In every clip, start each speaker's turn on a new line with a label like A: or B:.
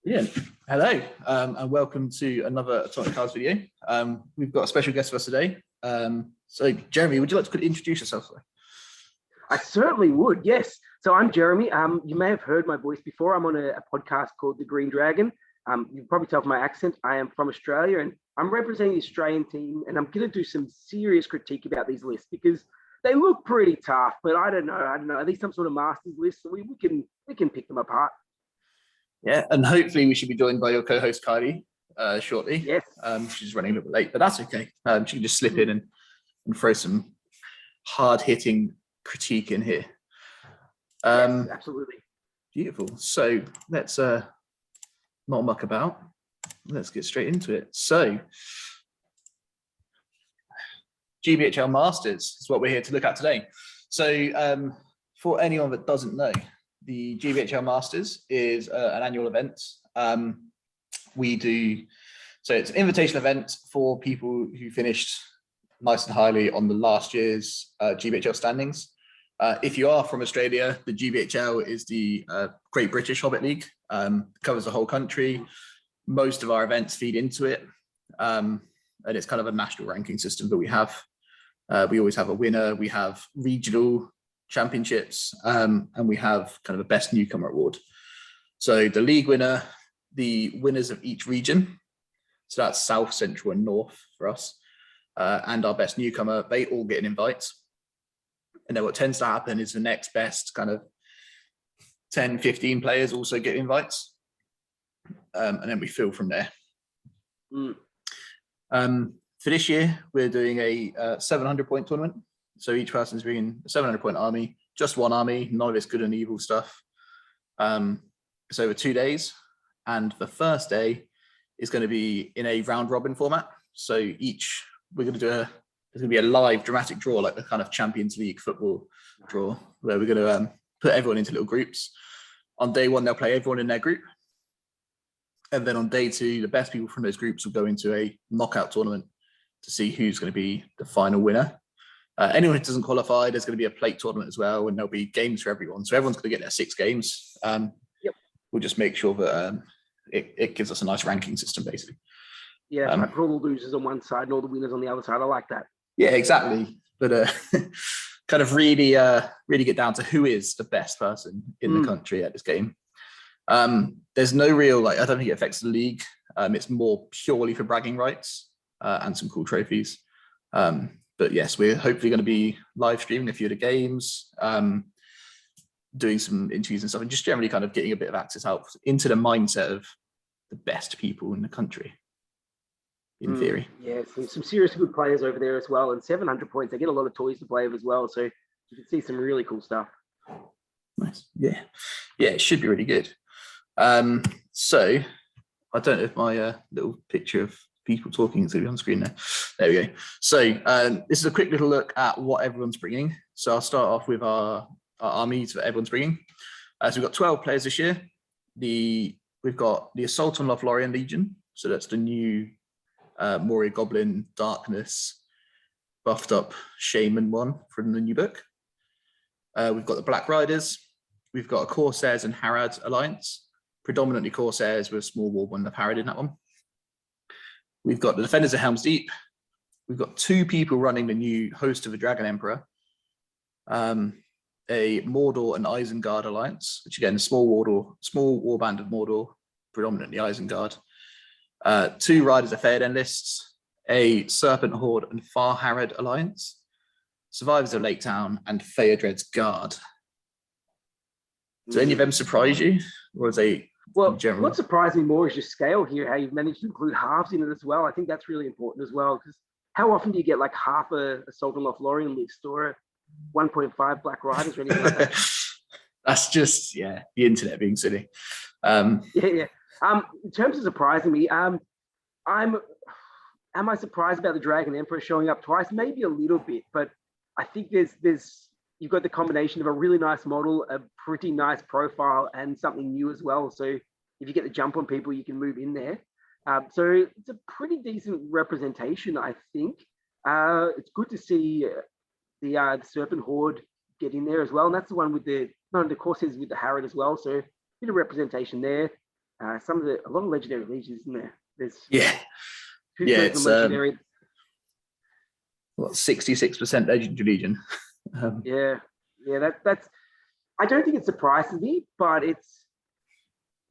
A: Brilliant. Hello, and welcome to another Atomic Cards video. We've got a special guest for us today. So, Jeremy, would you like to quickly introduce yourself?
B: I certainly would, yes. So I'm Jeremy. You may have heard my voice before. I'm on a podcast called The Green Dragon. You can probably tell from my accent, I am from Australia, and I'm representing the Australian team, and I'm going to do some serious critique about these lists because they look pretty tough, but I don't know. Are these some sort of Masters list? So we can pick them apart.
A: Yeah, and hopefully we should be joined by your co-host Kylie shortly.
B: Yes.
A: She's running a little bit late, but that's okay. She can just slip in and throw some hard-hitting critique in here.
B: Yes, absolutely.
A: Beautiful. So let's not muck about. Let's get straight into it. So GBHL Masters is what we're here to look at today. So for anyone that doesn't know, the GBHL Masters is an annual event. So it's an invitation event for people who finished nice and highly on the last year's GBHL standings. If you are from Australia, the GBHL is the Great British Hobbit League. Covers the whole country. Most of our events feed into it. And it's kind of a national ranking system that we have. We always have a winner. We have regional championships, and we have kind of a best newcomer award. So the league winner, the winners of each region, so that's South, Central and North for us, and our best newcomer, they all get an invite. And then what tends to happen is the next best kind of 10, 15 players also get invites, and then we fill from there. For this year, we're doing a 700-point tournament. So each person's bringing a 700-point army, just one army, none of it's good and evil stuff. It's over 2 days. And the first day is going to be in a round robin format. So we're going to do there's going to be a live dramatic draw, like the kind of Champions League football draw, where we're going to put everyone into little groups. On day one, they'll play everyone in their group. And then on day two, the best people from those groups will go into a knockout tournament to see who's going to be the final winner. Anyone who doesn't qualify, there's going to be a plate tournament as well, and there'll be games for everyone. So everyone's going to get their 6 games. We'll just make sure that it gives us a nice ranking system, basically.
B: Yeah, I put all the losers on one side and all the winners on the other side. I like that.
A: Yeah, exactly. But kind of really get down to who is the best person in the country at this game. There's no real, I don't think it affects the league. It's more purely for bragging rights and some cool trophies. But yes, we're hopefully going to be live streaming a few of the games, doing some interviews and stuff, and just generally kind of getting a bit of access out into the mindset of the best people in the country, in theory.
B: Yeah, some serious good players over there as well. And 700 points, they get a lot of toys to play with as well. So you can see some really cool stuff.
A: Nice. Yeah, it should be really good. So I don't know if my little picture of people talking is going to be on screen there. There we go. So this is a quick little look at what everyone's bringing. So I'll start off with our armies that everyone's bringing. So we've got 12 players this year. We've got the Assault on Lothlorien Legion. So that's the new Moria Goblin Darkness buffed up Shaman one from the new book. We've got the Black Riders. We've got a Corsairs and Harad alliance, predominantly Corsairs with a small warband of Harad in that one. We've got the Defenders of Helm's Deep. We've got 2 people running the new Host of the Dragon Emperor. A Mordor and Isengard alliance, which again, small warband of Mordor, predominantly Isengard. 2 Riders of Theoden lists, a Serpent Horde and Far Harad alliance, Survivors of Lake Town, and Theodred's Guard. Do any of them surprise you, or is they?
B: Well, what surprised me more is your scale here, how you've managed to include halves in it as well. I think that's really important as well, because how often do you get like half a Assault on Lothlorien list or a 1.5 Black Riders or anything like that?
A: That's just, the internet being silly.
B: In terms of surprising me, am I surprised about the Dragon Emperor showing up twice? Maybe a little bit, but I think you've got the combination of a really nice model, a pretty nice profile, and something new as well. So if you get the jump on people, you can move in there. So it's a pretty decent representation, I think. It's good to see the Serpent Horde get in there as well. And that's the one with the Corsairs with the Harad as well. So a bit of representation there. A lot of legendary legions, isn't there? There's
A: Yeah. Yeah,
B: two-thirds
A: it's
B: of legendary.
A: 66% legendary legion.
B: Yeah, that's. I don't think it surprises me, but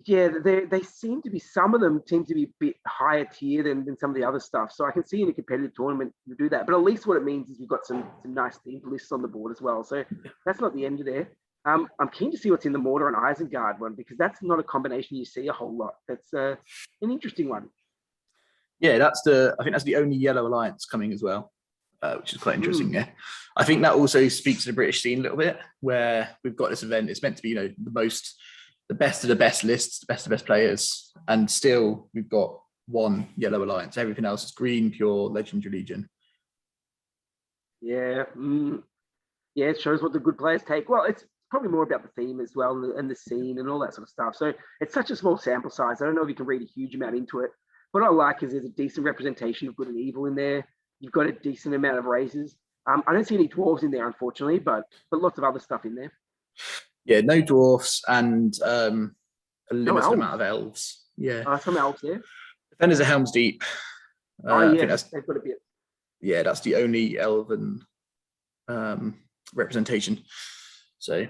B: they seem to be, some of them seem to be a bit higher tier than some of the other stuff. So I can see in a competitive tournament you do that. But at least what it means is you've got some nice themed lists on the board as well. So that's not the end of there. I'm keen to see what's in the Mordor and Isengard one, because that's not a combination you see a whole lot. That's an interesting one.
A: Yeah, I think that's the only yellow alliance coming as well, which is quite interesting. Yeah, I think that also speaks to the British scene a little bit, where we've got this event. It's meant to be, the best of the best lists, the best of the best players, and still we've got one yellow alliance. Everything else is green, pure legendary legion.
B: Yeah, yeah, it shows what the good players take. Well, it's probably more about the theme as well, and the scene and all that sort of stuff. So it's such a small sample size. I don't know if you can read a huge amount into it. What I like is there's a decent representation of good and evil in there. You've got a decent amount of races. I don't see any dwarves in there, unfortunately, but lots of other stuff in there.
A: Yeah, no dwarfs and a limited amount of elves. Yeah,
B: some elves there.
A: Defenders of Helm's Deep.
B: I think they've got a bit.
A: Yeah, that's the only elven representation. So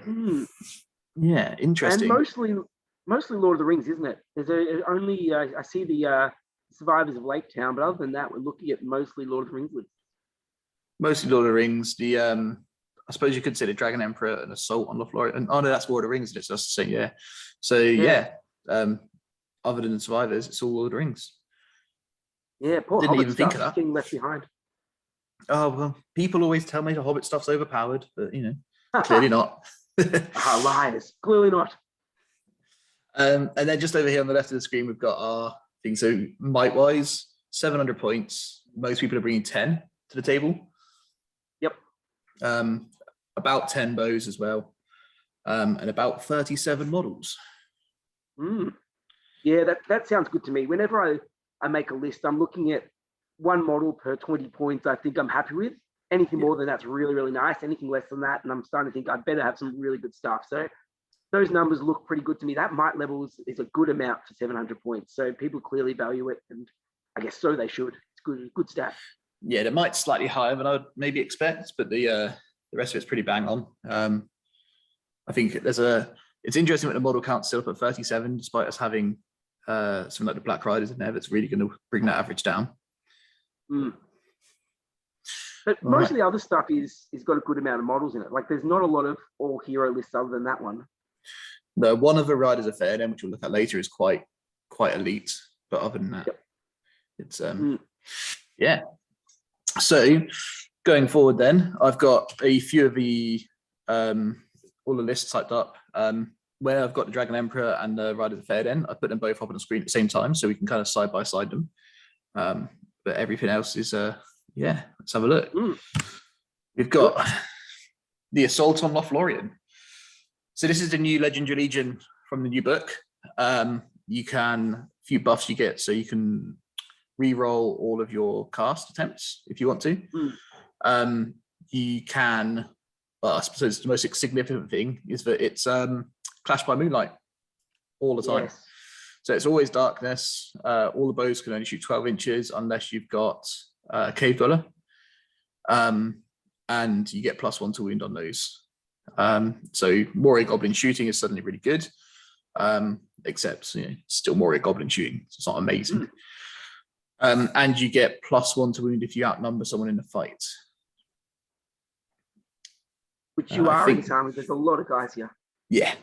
A: yeah, interesting.
B: And mostly Lord of the Rings, isn't it? There's only I see the Survivors of Lake Town, but other than that, we're looking at mostly Lord of the Rings lists.
A: Mostly Lord of the Rings. The I suppose you could say the Dragon Emperor and Assault on Lothlorien. Oh no, that's Lord of the Rings. It's just the same. Yeah. So yeah, other than the Survivors, it's all Lord of the Rings.
B: Yeah, poor
A: Didn't
B: Hobbit
A: even think of that.
B: Getting left behind.
A: Oh well, people always tell me the Hobbit stuff's overpowered, but clearly not.
B: Liars, clearly not.
A: And then just over here on the left of the screen, we've got our thing. So might-wise, 700 points. Most people are bringing 10 to the table.
B: Yep.
A: About 10 bows as well, and about 37 models.
B: Yeah, that sounds good to me. Whenever I make a list, I'm looking at one model per 20 points. I think I'm happy with. Anything more than that's really, really nice. Anything less than that, and I'm starting to think I better have some really good stuff. So those numbers look pretty good to me. That might level is a good amount for 700 points. So people clearly value it, and I guess so they should. It's good stat.
A: Yeah, they might slightly higher than I would maybe expect, but the rest of it's pretty bang on. I think it's interesting that the model count's still up at 37, despite us having something like the Black Riders in there. That's really going to bring that average down.
B: But most of the other stuff is got a good amount of models in it. Like there's not a lot of all hero lists other than that one.
A: The one of the Riders of Fairden, which we'll look at later, is quite elite. But other than that, it's yeah. So going forward, then I've got a few of the all the lists typed up. Where I've got the Dragon Emperor and the Riders of Fairden, I put them both up on the screen at the same time, so we can kind of side by side them. But everything else is let's have a look. We've got the Assault on Lothlorien. So this is the new Legendary Legion from the new book. You can, a few buffs you get, so you can re-roll all of your cast attempts if you want to. You can, well, I suppose the most significant thing is that it's Clash by Moonlight all the time.
B: Yes.
A: So it's always darkness. All the bows can only shoot 12 inches unless you've got Cave Dweller. And you get +1 to wound on those. So Warrior Goblin shooting is suddenly really good. Except still Warrior Goblin shooting. So it's not amazing. And you get +1 to wound if you outnumber someone in the fight.
B: Which you are in Armies. There's a lot of guys here.
A: Yeah.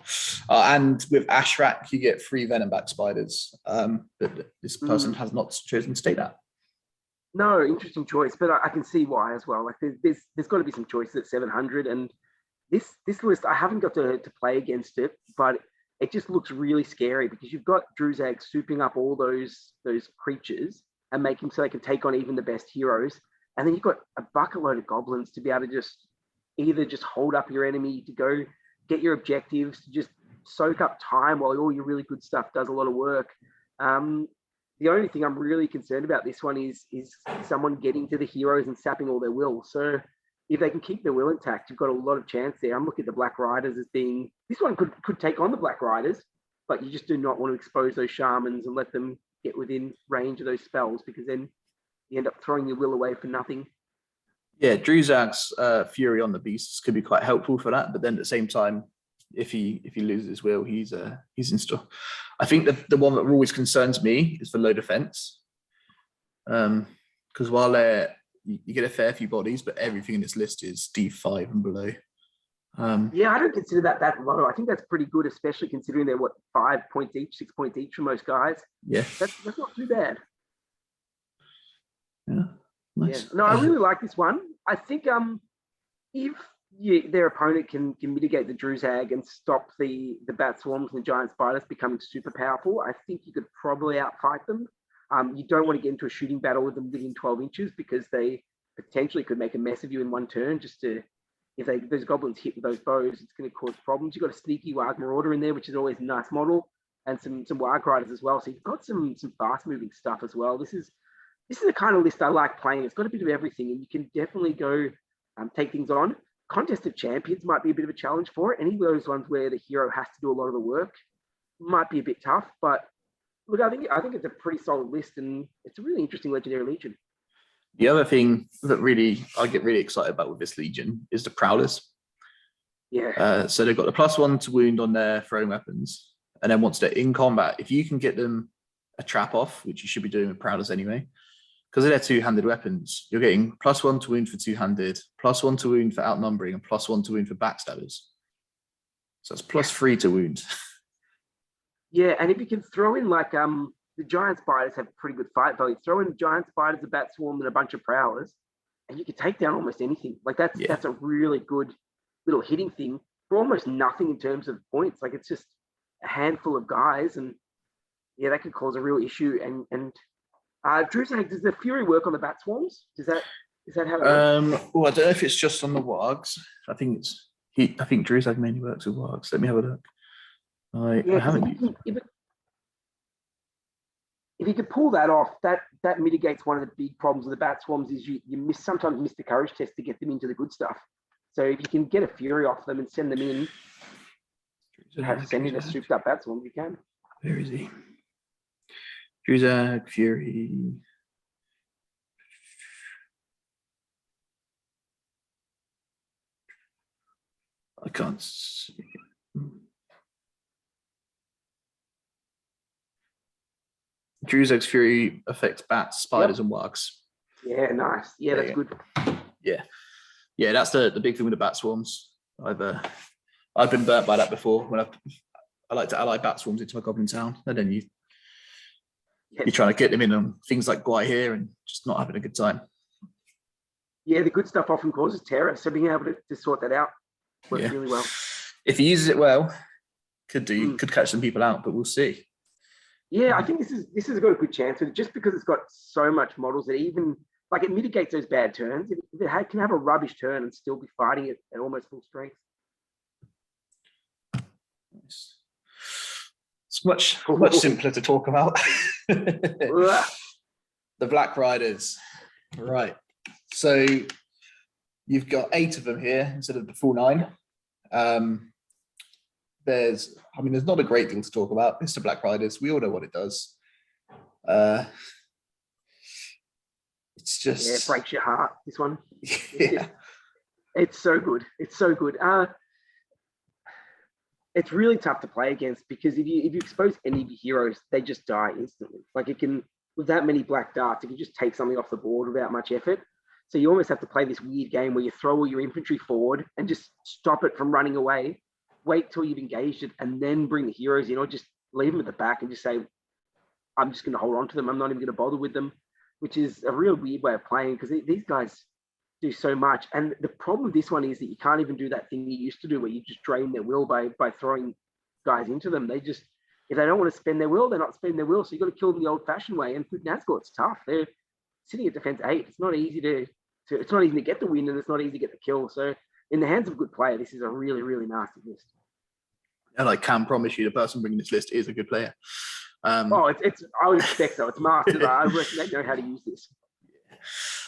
A: And with Ashrak, you get 3 Venomback Spiders. But this person has not chosen to take that.
B: No, interesting choice, but I can see why as well. Like there's got to be some choices at 700, and this list I haven't got to play against it, but it just looks really scary because you've got Druzag souping up all those creatures and making so they can take on even the best heroes, and then you've got a bucket load of goblins to be able to either just hold up your enemy, to go get your objectives, to just soak up time while all your really good stuff does a lot of work. The only thing I'm really concerned about this one is someone getting to the heroes and sapping all their will. So if they can keep their will intact, you've got a lot of chance there. I'm looking at the Black Riders as being, this one could take on the Black Riders. but you just do not want to expose those shamans and let them get within range of those spells, because then you end up throwing your will away for nothing.
A: Yeah, Druzag's Fury on the Beasts could be quite helpful for that, but then at the same time, if he loses his will, he's in store. I think the one that always concerns me is the low defense, because while you get a fair few bodies, but everything in this list is D5 and below.
B: Yeah, I don't consider that low. I think that's pretty good, especially considering they're 5 points each, 6 points each for most guys.
A: Yeah,
B: that's not too bad.
A: Yeah, nice.
B: Yeah. No, I really like this one. I think if their opponent can mitigate the Druzag and stop the bat swarms and the giant spiders becoming super powerful, I think you could probably outfight them. You don't want to get into a shooting battle with them within 12 inches, because they potentially could make a mess of you in one turn. If those goblins hit with those bows, it's going to cause problems. You've got a sneaky Warg Marauder in there, which is always a nice model, and some Warg Riders as well. So you've got some fast moving stuff as well. This is the kind of list I like playing. It's got a bit of everything, and you can definitely go take things on. Contest of Champions might be a bit of a challenge for it. Any of those ones where the hero has to do a lot of the work might be a bit tough, but look, I think it's a pretty solid list, and it's a really interesting Legendary Legion.
A: The other thing that I get really excited about with this Legion is the Prowlers.
B: Yeah.
A: So they've got the +1 to wound on their throwing weapons, and then once they're in combat, if you can get them a trap off, which you should be doing with Prowlers anyway, because they're two-handed weapons, you're getting +1 to wound for two-handed, +1 to wound for outnumbering, and +1 to wound for backstabbers. So it's +3 to wound.
B: Yeah, and if you can throw in the giant spiders have pretty good fight value. Throw in giant spiders, a bat swarm, and a bunch of prowlers, and you can take down almost anything. That's a really good little hitting thing for almost nothing in terms of points. It's just a handful of guys, and yeah, that could cause a real issue. And Druzag, does the Fury work on the bat swarms? Is that how it works?
A: Well, I don't know if it's just on the wargs. I think Druzag mainly works with wargs. Let me have a look. I haven't.
B: If you could pull that off, that mitigates one of the big problems with the bat swarms, is you sometimes miss the courage test to get them into the good stuff. So if you can get a Fury off them and send them in, send in a souped up bat swarm, you can.
A: Where is he? Druzag, Fury. I can't see it. Druzag's Fury affects bats, spiders, and wargs.
B: Yeah, nice. Yeah, that's good.
A: Yeah, that's the big thing with the bat swarms. I've been burnt by that before. When I like to ally bat swarms into my goblin town, and then you're trying to get them in on things like Gwai here and just not having a good time.
B: Yeah, the good stuff often causes terror, so being able to sort that out works really well.
A: If he uses it well, could catch some people out, but we'll see.
B: Yeah, I think this has got a good chance with it, just because it's got so much models that even it mitigates those bad turns. It can have a rubbish turn and still be fighting it at almost full strength.
A: Nice. It's much simpler to talk about. The Black Riders, right? So you've got 8 of them here instead of the full 9. There's not a great deal to talk about. It's the Black Riders. We all know what it does. It's just
B: it breaks your heart. This one,
A: yeah,
B: it's so good. It's so good. It's really tough to play against, because if you expose any of your heroes, they just die instantly. It can, with that many black darts, it can just take something off the board without much effort. So you almost have to play this weird game where you throw all your infantry forward and just stop it from running away. Wait till you've engaged it, and then bring the heroes in, or just leave them at the back and just say, I'm just going to hold on to them. I'm not even going to bother with them, which is a real weird way of playing, because these guys do so much. And the problem with this one is that you can't even do that thing you used to do, where you just drain their will by throwing guys into them. They just, if they don't want to spend their will, they're not spending their will. So you've got to kill them the old-fashioned way. And with Nazgul, it's tough. They're sitting at defense 8. It's not easy to get the win, and it's not easy to get the kill. So in the hands of a good player, this is a really, really nasty list.
A: And I can promise you, the person bringing this list is a good player.
B: I would expect so. It's masters. I reckon they know how to use this.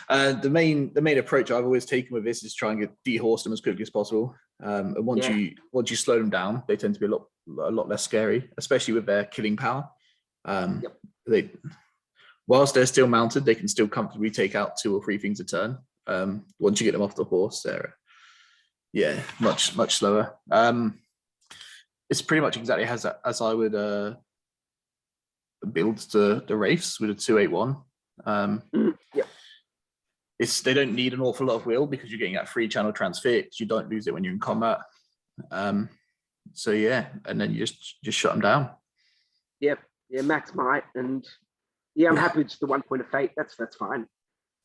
A: The main approach I've always taken with this is try and dehorse them as quickly as possible. And once you slow them down, they tend to be a lot lot less scary, especially with their killing power.
B: Yep.
A: They, whilst they're still mounted, they can still comfortably take out 2 or 3 things a turn. Once you get them off the horse, they're much slower. It's pretty much exactly as I would build the Wraiths with a 281. They don't need an awful lot of will because you're getting that free channel transfix. You don't lose it when you're in combat. So yeah, and then you just shut them down.
B: Yep. Yeah, max might, and I'm happy with just the 1 point of fate. That's fine.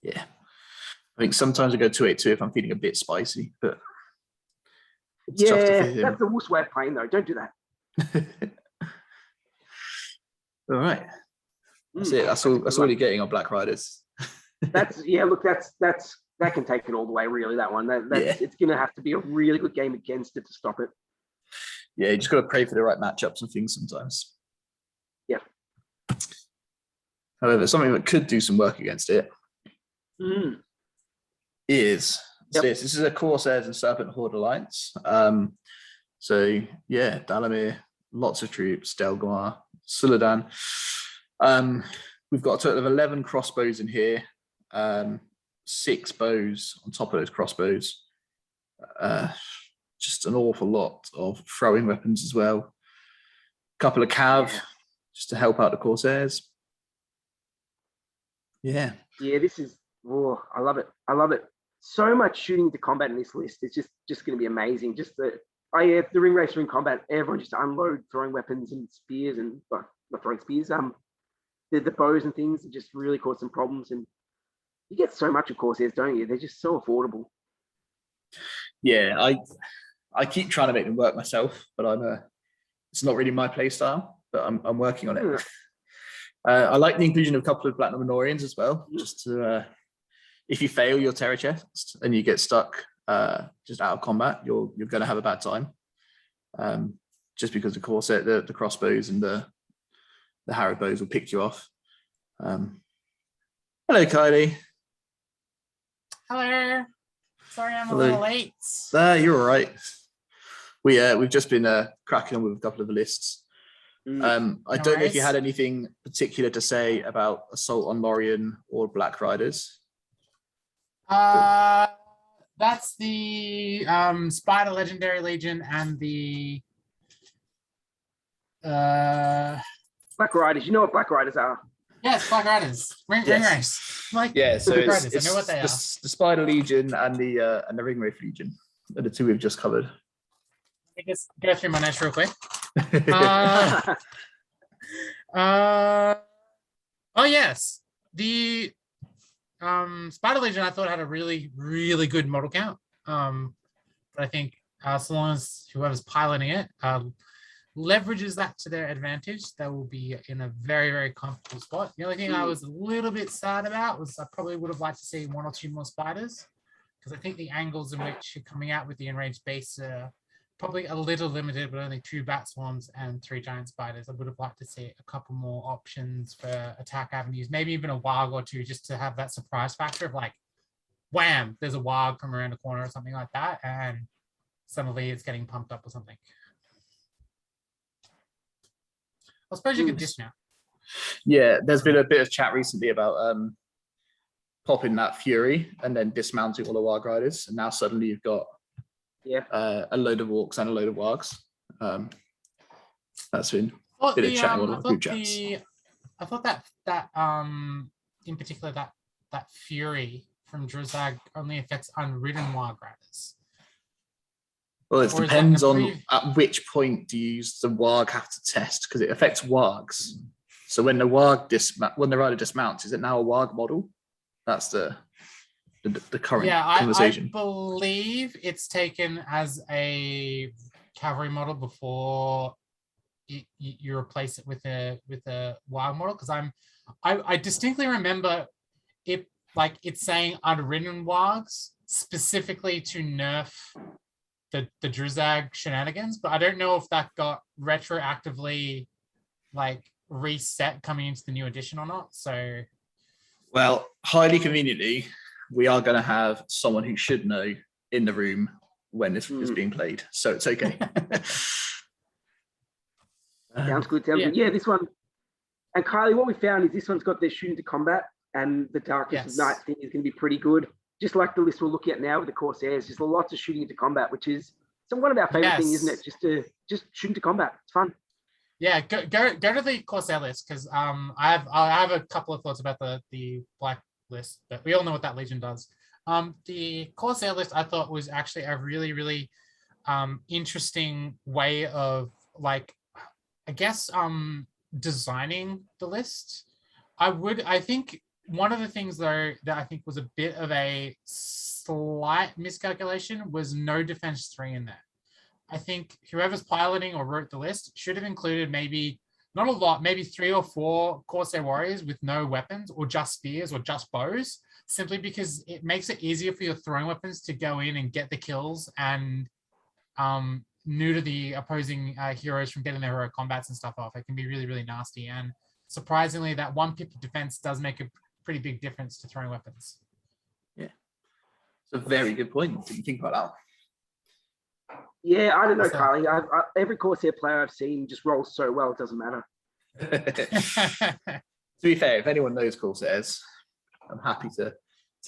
A: Yeah, I think sometimes I go 282 if I'm feeling a bit spicy, but it's tough to fit in.
B: That's the worst way of playing though. Don't do that.
A: All right, that's it. That's all you're getting on Black Riders.
B: That can take it all the way. Really, that one. It's going to have to be a really good game against it to stop it.
A: Yeah, you just got to pray for the right matchups and things sometimes.
B: Yeah.
A: However, something that could do some work against it is this. This is a Corsairs and Serpent Horde alliance. So yeah, Dalamir, lots of troops, Delgamar, Suladan. We've got a total of 11 crossbows in here, 6 bows on top of those crossbows. Just an awful lot of throwing weapons as well. A couple of cav just to help out the Corsairs. Yeah. Yeah,
B: this is, I love it. I love it. So much shooting to combat in this list. It's just going to be amazing. Just the ring racer in combat, everyone just unload throwing weapons and spears and not throwing spears. The bows and things just really cause some problems, and you get so much of Corsairs, don't you? They're just so affordable.
A: Yeah, I keep trying to make them work myself, but it's not really my play style, but I'm working on it. I like the inclusion of a couple of Black Numenorians as well, just to if you fail your terror chest and you get stuck just out of combat, you're going to have a bad time. Just because the Corsair, the crossbows and the Harad bows will pick you off. Hello, Kylie.
C: Hello. Sorry, I'm a little late.
A: You're all right. We've just been cracking on with a couple of the lists. I don't know if you had anything particular to say about Assault on Lorien or Black Riders.
C: That's the Spider Legendary Legion and the
B: Black Riders. You know what Black Riders are?
C: Yes, Black Riders. Ring race.
A: So it's
C: I know what they are.
A: The Spider Legion and the Ring Wraith Legion are the 2 we've just covered.
C: Let me just go through my notes real quick. Oh yes, the Spider Legion I thought had a really, really good model count. But I think so long as whoever's piloting it leverages that to their advantage, they will be in a very, very comfortable spot. The only thing I was a little bit sad about was I probably would have liked to see 1 or 2 more spiders, because I think the angles in which you're coming out with the enraged base are probably a little limited, but only 2 bat swarms and 3 giant spiders. I would have liked to see a couple more options for attack avenues, maybe even a warg or 2, just to have that surprise factor of like, wham, there's a warg from around the corner or something like that, and suddenly it's getting pumped up or something. I suppose you could dismount.
A: Yeah, there's been a bit of chat recently about popping that Fury and then dismounting all the Warg Riders, and now suddenly you've got a load of Orcs and a load of Wargs. That's been a bit of chat on the group chats.
C: I thought that in particular that Fury from Drizag only affects unridden Warg Riders.
A: Well, it depends on at which point do you use the Warg have to test, because it affects Wargs. So when the rider dismounts, is it now a Warg model? That's the current conversation.
C: I believe it's taken as a cavalry model before you replace it with a Warg model. Because I distinctly remember it's saying unridden Wargs specifically to nerf the Drizag shenanigans, but I don't know if that got retroactively reset coming into the new edition or not. So,
A: well, highly conveniently, we are going to have someone who should know in the room when this is being played, so it's okay.
B: Sounds good. Sounds good. Yeah, this one. And Kylie, what we found is this one's got their shooting to combat, and the darkness of night thing is going to be pretty good. Just like the list we're looking at now with the Corsairs, just lots of shooting into combat, which is one of our favorite things, isn't it? Just shooting to combat. It's fun.
C: Yeah, go to the Corsair list, because I have a couple of thoughts about the black list, but we all know what that Legion does. The Corsair list I thought was actually a really, really interesting way of, like, I guess designing the list. I think one of the things though that I think was a bit of a slight miscalculation was no defense 3 in there. I think whoever's piloting or wrote the list should have included maybe, not a lot, maybe 3 or 4 Corsair warriors with no weapons, or just spears or just bows, simply because it makes it easier for your throwing weapons to go in and get the kills and neuter the opposing heroes from getting their heroic combats and stuff off. It can be really, really nasty. And surprisingly, that 1 pip of defense does make a pretty big difference to throwing weapons.
A: Yeah, it's a very good point. Did you think about that?
B: Yeah, I don't know, Kylie. Every Corsair player I've seen just rolls so well, it doesn't matter.
A: To be fair, if anyone knows Corsairs, I'm happy to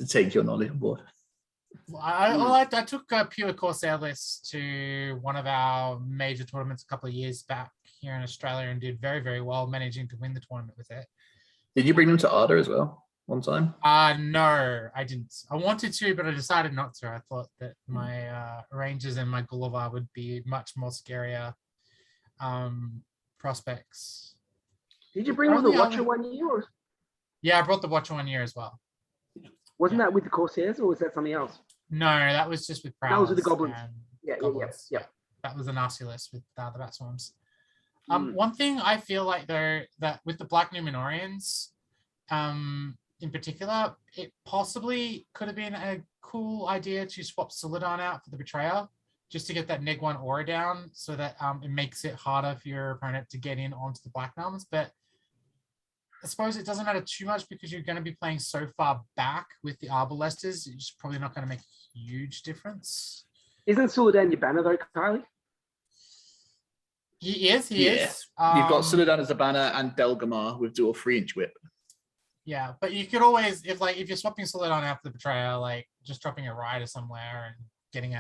A: take your knowledge on board.
C: I took a pure Corsair list to one of our major tournaments a couple of years back here in Australia and did very, very well, managing to win the tournament with it.
A: Did you bring them to Arda as well one time?
C: No, I didn't. I wanted to, but I decided not to. I thought that my Rangers and my Gulliver would be much more scarier prospects.
B: Did you bring on the Watcher one year? Or?
C: Yeah, I brought the Watcher 1 year as well.
B: Wasn't that with the Corsairs, or was that something else?
C: No, that was just with Prowlers.
B: That was with the Goblins. Yeah.
C: That was a nasty list with the Bat Swarms. One thing I feel like, though, that with the Black Numenorians, in particular, it possibly could have been a cool idea to swap Celadon out for the Betrayer, just to get that neg-1 aura down, so that it makes it harder for your opponent to get in onto the Black Nuns. But I suppose it doesn't matter too much, because you're going to be playing so far back with the Arbalesters. It's probably not going to make a huge difference.
B: Isn't Celadon your banner, though, Kylie?
C: He is. You've
A: got Celadon as a banner and Delgamar with dual 3-inch whip.
C: Yeah, but you could always, if you're swapping Celadon out for the Betrayer, like just dropping a rider somewhere and getting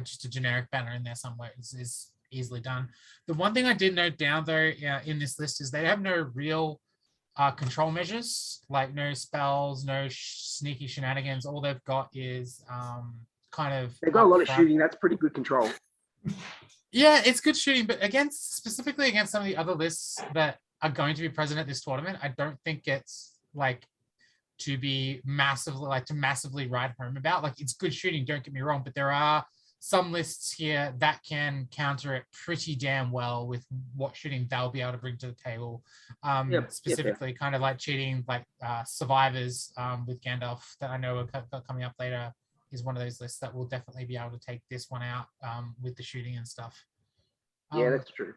C: just a generic banner in there somewhere is easily done. The one thing I did note down, though, in this list is they have no real control measures, like no spells, no sneaky shenanigans. All they've got is they've got a lot of shooting. That's pretty good control. Yeah, it's good shooting, but specifically against some of the other lists that are going to be present at this tournament, I don't think it's to massively ride home about. Like, it's good shooting, don't get me wrong, but there are some lists here that can counter it pretty damn well with what shooting they'll be able to bring to the table. Specifically, kind of like cheating, like Survivors with Gandalf, that I know are coming up later, is one of those lists that will definitely be able to take this one out with the shooting and stuff.
B: Yeah, that's true.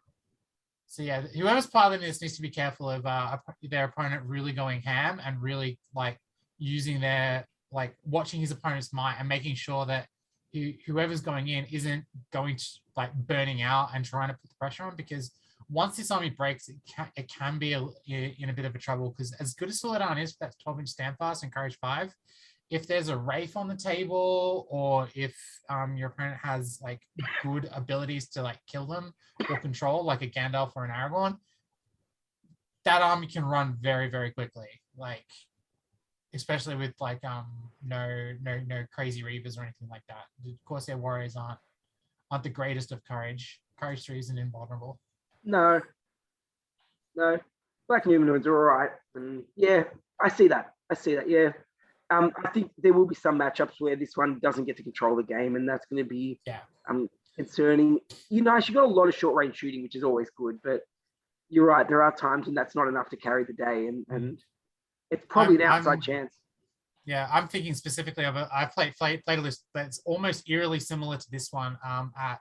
C: So yeah, whoever's piloting this needs to be careful of their opponent really going ham and really using watching his opponent's might and making sure that whoever's going in isn't going to burning out and trying to put the pressure on, because once this army breaks, it can be in a bit of a trouble, because as good as Celadon is, that's 12-inch standfast and courage 5, if there's a Wraith on the table, or if your opponent has good abilities to kill them or control, like a Gandalf or an Aragorn, that army can run very, very quickly. Especially with no crazy Reavers or anything like that. The Corsair warriors aren't the greatest of courage. Courage 3 isn't invulnerable. No.
B: Black Numenorians are all right, and yeah, I see that. Yeah. I think there will be some matchups where this one doesn't get to control the game, and that's going to be concerning. You've got a lot of short range shooting, which is always good, but you're right. There are times when that's not enough to carry the day, and it's probably an outside chance.
C: Yeah, I'm thinking specifically of I played a list that's almost eerily similar to this one at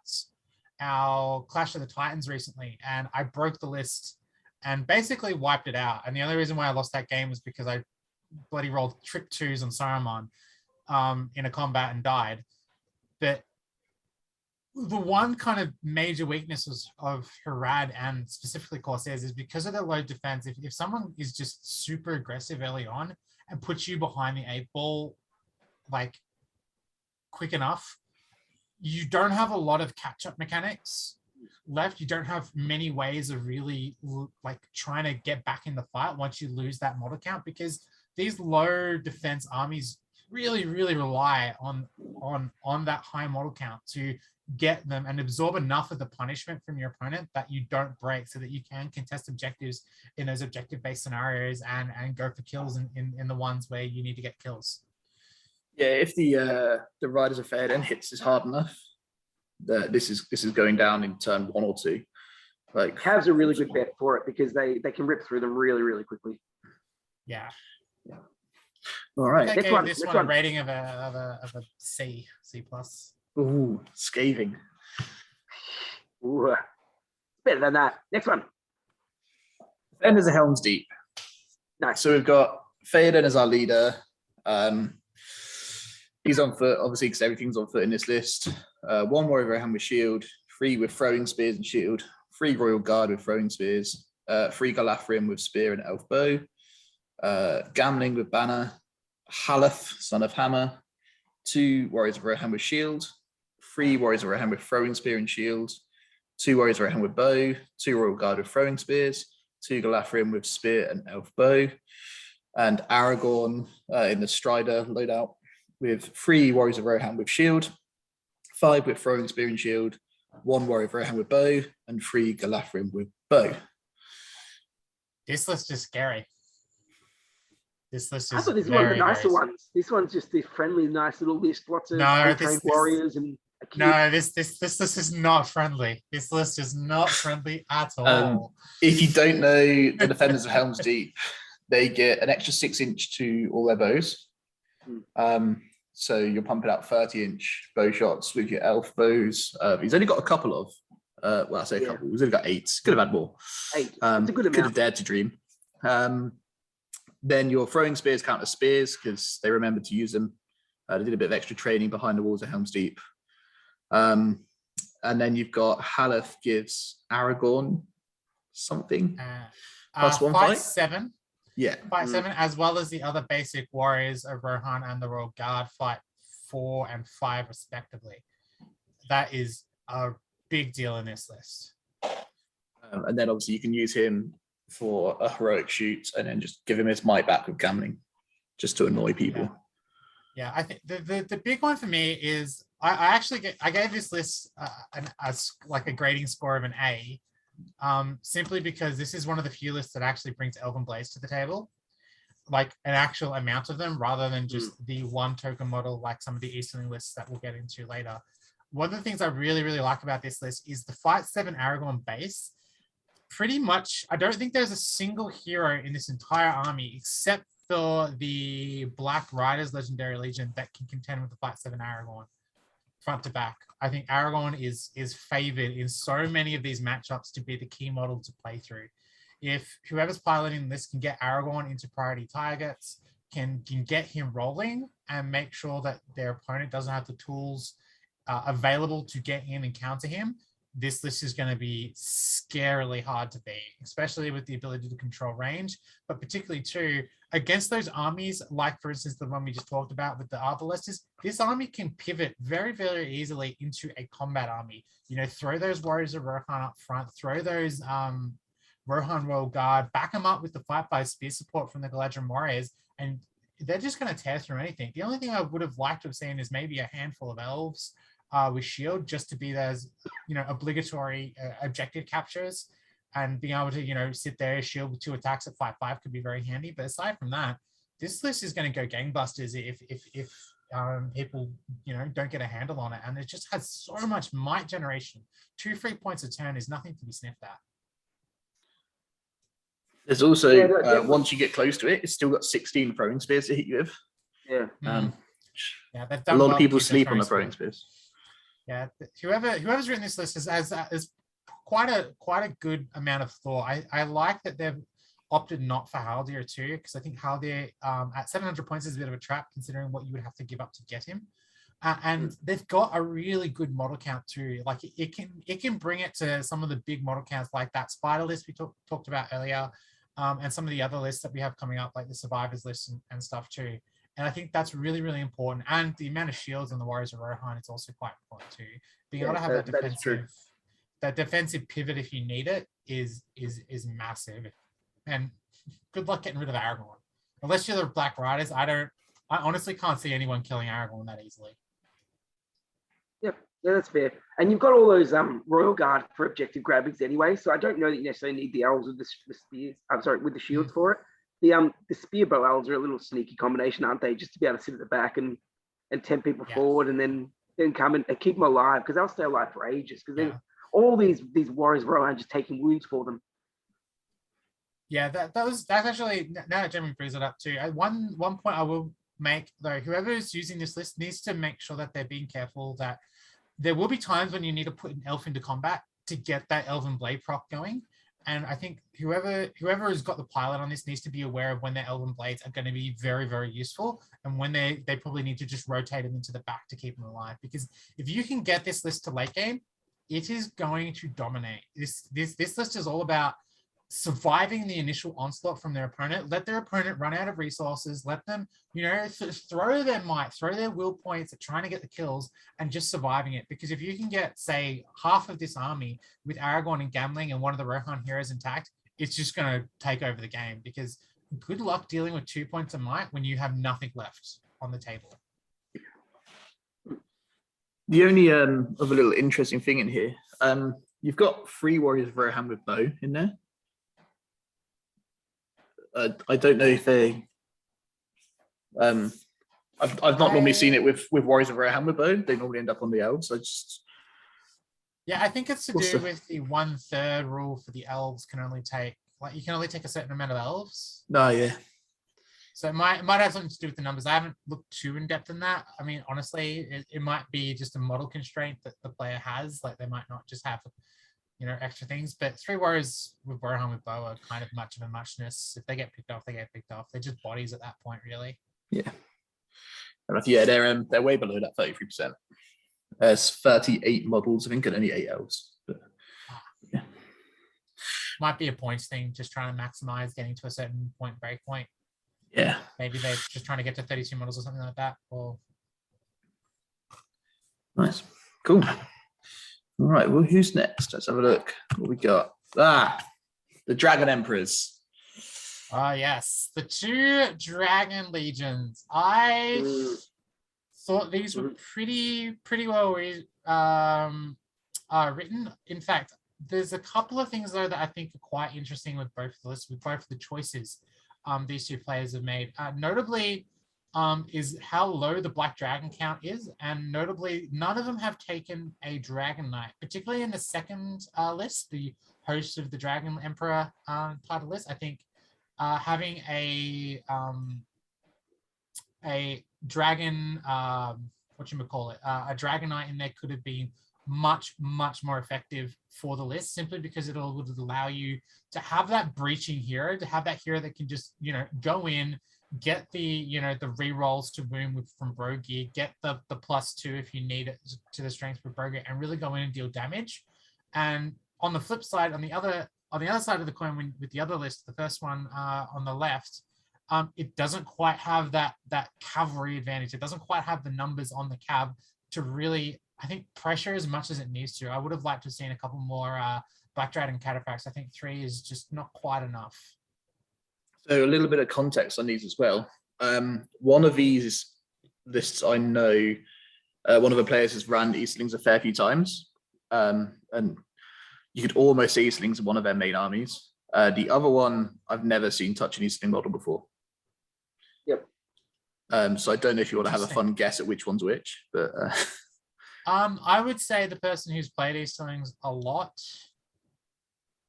C: our Clash of the Titans recently, and I broke the list and basically wiped it out. And the only reason why I lost that game was because I bloody rolled trick 2s on Saruman in a combat and died. But the one kind of major weaknesses of Harad and specifically Corsairs is because of their low defense. If someone is just super aggressive early on and puts you behind the 8-ball, like quick enough, you don't have a lot of catch-up mechanics left. You don't have many ways of really like trying to get back in the fight once you lose that model count, because these low defense armies really rely on that high model count to get them and absorb enough of the punishment from your opponent that you don't break, so that you can contest objectives in those objective-based scenarios and go for kills in the ones where you need to get kills.
A: Yeah, if the Riders of Theoden hits is hard enough, this is going down in turn 1 or 2. Like
B: Cavs are a really good bet for it because they can rip through them really quickly.
C: Yeah.
A: All right.
C: I
B: Next
C: gave
B: one,
C: this
B: next
C: one a
B: one.
C: rating of a C plus.
A: Ooh, scathing.
B: Ooh, better than that. Next one.
A: Then there's a Helm's Deep.
B: Nice.
A: So we've got Theoden as our leader. He's on foot, obviously, because everything's on foot in this list. 1 Warrior of Rohan with shield, 3 with throwing spears and shield, 3 Royal Guard with throwing spears, 3 Galathrian with spear and elf bow, Gamling with banner, Haleth, son of hammer, 2 Warriors of Rohan with shield, 3 Warriors of Rohan with throwing spear and shield, 2 Warriors of Rohan with bow, 2 Royal Guard with throwing spears, 2 Galathrian with spear and elf bow, and Aragorn in the Strider loadout with 3 Warriors of Rohan with shield, 5 with throwing spear and shield, 1 Warrior of Rohan with bow, and 3 Galathrian with bow.
C: This list is scary. This list
B: I
C: is
B: thought this was one of the
C: very,
B: nicer
C: very-
B: ones. This one's just this friendly, nice little list. Lots of
C: No,
B: untrained warriors and a kid.
C: No, this list is not friendly. This list is not friendly at all.
A: If you don't know the defenders of Helm's Deep, they get an extra 6-inch to all their bows. So you're pumping out 30-inch bow shots with your elf bows. He's only got a couple of, well, I say a couple. He's only got 8. Could have had more.
B: 8. It's a good
A: Could have
B: amount.
A: dared to dream. Then your throwing spears count as spears because they remembered to use them. They did a bit of extra training behind the walls of Helm's Deep. And then you've got Haleth gives Aragorn something. Plus 1 fight?
C: 7.
A: Yeah.
C: Fight 7, as well as the other basic warriors of Rohan and the Royal Guard fight 4 and 5 respectively. That is a big deal in this list.
A: And then obviously you can use him for a heroic shoot and then just give him his might back with gambling just to annoy people.
C: Yeah, I think the big one for me is I gave this list like a grading score of an A, simply because this is one of the few lists that actually brings Elven Blades to the table, like an actual amount of them rather than just the 1 token model like some of the Easterling lists that we'll get into later. One of the things I really like about this list is the Fight 7 Aragorn base. Pretty much, I don't think there's a single hero in this entire army except for the Black Riders Legendary Legion that can contend with the Fight 7 Aragorn front to back. I think Aragorn is favored in so many of these matchups to be the key model to play through. If whoever's piloting this can get Aragorn into priority targets, can get him rolling and make sure that their opponent doesn't have the tools available to get in and counter him, this list is going to be scarily hard to beat, especially with the ability to control range, but particularly too, against those armies, like for instance, the one we just talked about with the Arbalesters, this army can pivot very easily into a combat army. You know, throw those Warriors of Rohan up front, throw those Rohan Royal Guard, back them up with the Fight by Spear support from the Galadriel Warriors, and they're just going to tear through anything. The only thing I would have liked to have seen is maybe a handful of elves with shield, just to be there as, you know, obligatory objective captures, and being able to, you know, sit there, shield with 2 attacks at 5/5 could be very handy. But aside from that, this list is going to go gangbusters if people, you know, don't get a handle on it. And it just has so much might generation. 2 free points a turn is nothing to be sniffed at.
A: There's also, once you get close to it, it's still got 16 throwing spears to hit you with.
B: Yeah.
C: Yeah, they've
A: A
C: done
A: lot
C: well
A: of people
C: to keep their
A: sleep on the throwing spears.
C: Yeah, whoever's written this list is quite a good amount of thought. I like that they've opted not for Haldir too, because I think Haldir at 700 points is a bit of a trap considering what you would have to give up to get him. And they've got a really good model count too. Like it can bring it to some of the big model counts, like that spider list we talked about earlier, and some of the other lists that we have coming up, like the survivors list and stuff too. And I think that's really, really important. And the amount of shields on the Warriors of Rohan is also quite important too. Being able to have that defensive pivot if you need it is massive. And good luck getting rid of Aragorn. Unless you're the Black Riders, I honestly can't see anyone killing Aragorn that easily.
B: Yep, yeah, that's fair. And you've got all those Royal Guard for objective grabbings anyway, so I don't know that you necessarily need the elves with the spears. I'm sorry, with the shields for it. The spear bow elves are a little sneaky combination, aren't they? Just to be able to sit at the back and tempt people forward, and then come and keep them alive, because they'll stay alive for ages. Because all these warriors Rohan just taking wounds for them.
C: Yeah, that's actually, now that Jeremy brings it up too. One point I will make though, whoever is using this list needs to make sure that they're being careful that there will be times when you need to put an elf into combat to get that elven blade proc going. And I think whoever has got the pilot on this needs to be aware of when their elven blades are going to be very, very useful, and when they probably need to just rotate them into the back to keep them alive. Because if you can get this list to late game, it is going to dominate. This list is all about surviving the initial onslaught from their opponent. Let their opponent run out of resources. Let them, throw their might, throw their will points at trying to get the kills and just surviving it. Because if you can get, say, half of this army with Aragorn and Gamling and one of the Rohan heroes intact, it's just going to take over the game. Because good luck dealing with 2 points of might when you have nothing left on the table.
A: The only other little interesting thing in here, you've got 3 Warriors of Rohan with bow in there. I don't know if they. I've not normally seen it with Warriors of Rohan with bow. They normally end up on the elves.
C: I think it's to do with the 1/3 rule for the elves. Can only take you can only take a certain amount of elves.
A: No, yeah.
C: So it might have something to do with the numbers. I haven't looked too in depth in that. I mean, honestly, it might be just a model constraint that the player has. Like they might not just have extra things, but 3 warriors with Rohan with bow are kind of much of a muchness. If they get picked off, they get picked off. They're just bodies at that point, really.
A: Yeah. They're way below that 33%. There's 38 models, I think, and only 8 elves. But, yeah.
C: Might be a points thing, just trying to maximize getting to a certain break point.
A: Yeah.
C: Maybe they're just trying to get to 32 models or something like that. Or
A: nice. Cool. All right, well, who's next? Let's have a look. What we got? The Dragon Emperors.
C: Yes, the 2 Dragon Legions. I thought these were pretty well written. In fact, there's a couple of things though that I think are quite interesting with both of the lists, with both of the choices these 2 players have made. Notably, is how low the Black Dragon count is, and notably none of them have taken a Dragon Knight, particularly in the second list, the host of the Dragon Emperor part of the list. I think having a dragon, a Dragon Knight in there could have been much more effective for the list, simply because it would allow you to have that breaching hero, to have that hero that can just go in, get the the rerolls to wound from bro gear, get the +2 if you need it to the strength for bro gear, and really go in and deal damage. And on the flip side, on the other side of the coin, with the other list, the first one on the left, it doesn't quite have that cavalry advantage. It doesn't quite have the numbers on the cab to really, I think, pressure as much as it needs to. I would have liked to have seen a couple more Black Dragon Cataphracts. I think 3 is just not quite enough.
A: So a little bit of context on these as well. One of these lists, I know one of the players has run Eastlings a fair few times, and you could almost see Eastlings in one of their main armies. The other one, I've never seen touch an Eastling model before.
B: Yep.
A: So I don't know if you want to have a fun guess at which one's which, but
C: I would say the person who's played Eastlings a lot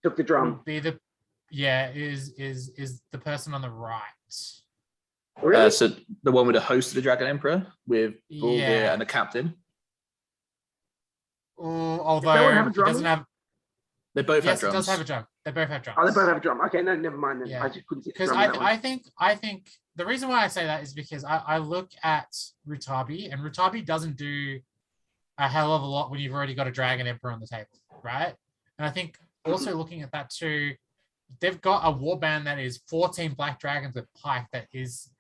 B: took the drum.
C: Be the is the person on the right.
B: Really?
A: So the one with the host of the Dragon Emperor with Bulgir and the captain.
C: Although it doesn't have.
A: They both have
C: Yes,
A: drums.
C: it does have a drum. They both have drums.
B: Oh, they both have a drum. Okay, no, never mind then.
C: Yeah.
B: I just couldn't see the
C: Because
B: drum.
C: I think the reason why I say that is because I look at Rutabi, and Rutabi doesn't do a hell of a lot when you've already got a Dragon Emperor on the table, right? And I think also looking at that too, they've got a warband that is 14 Black Dragons with Pike that is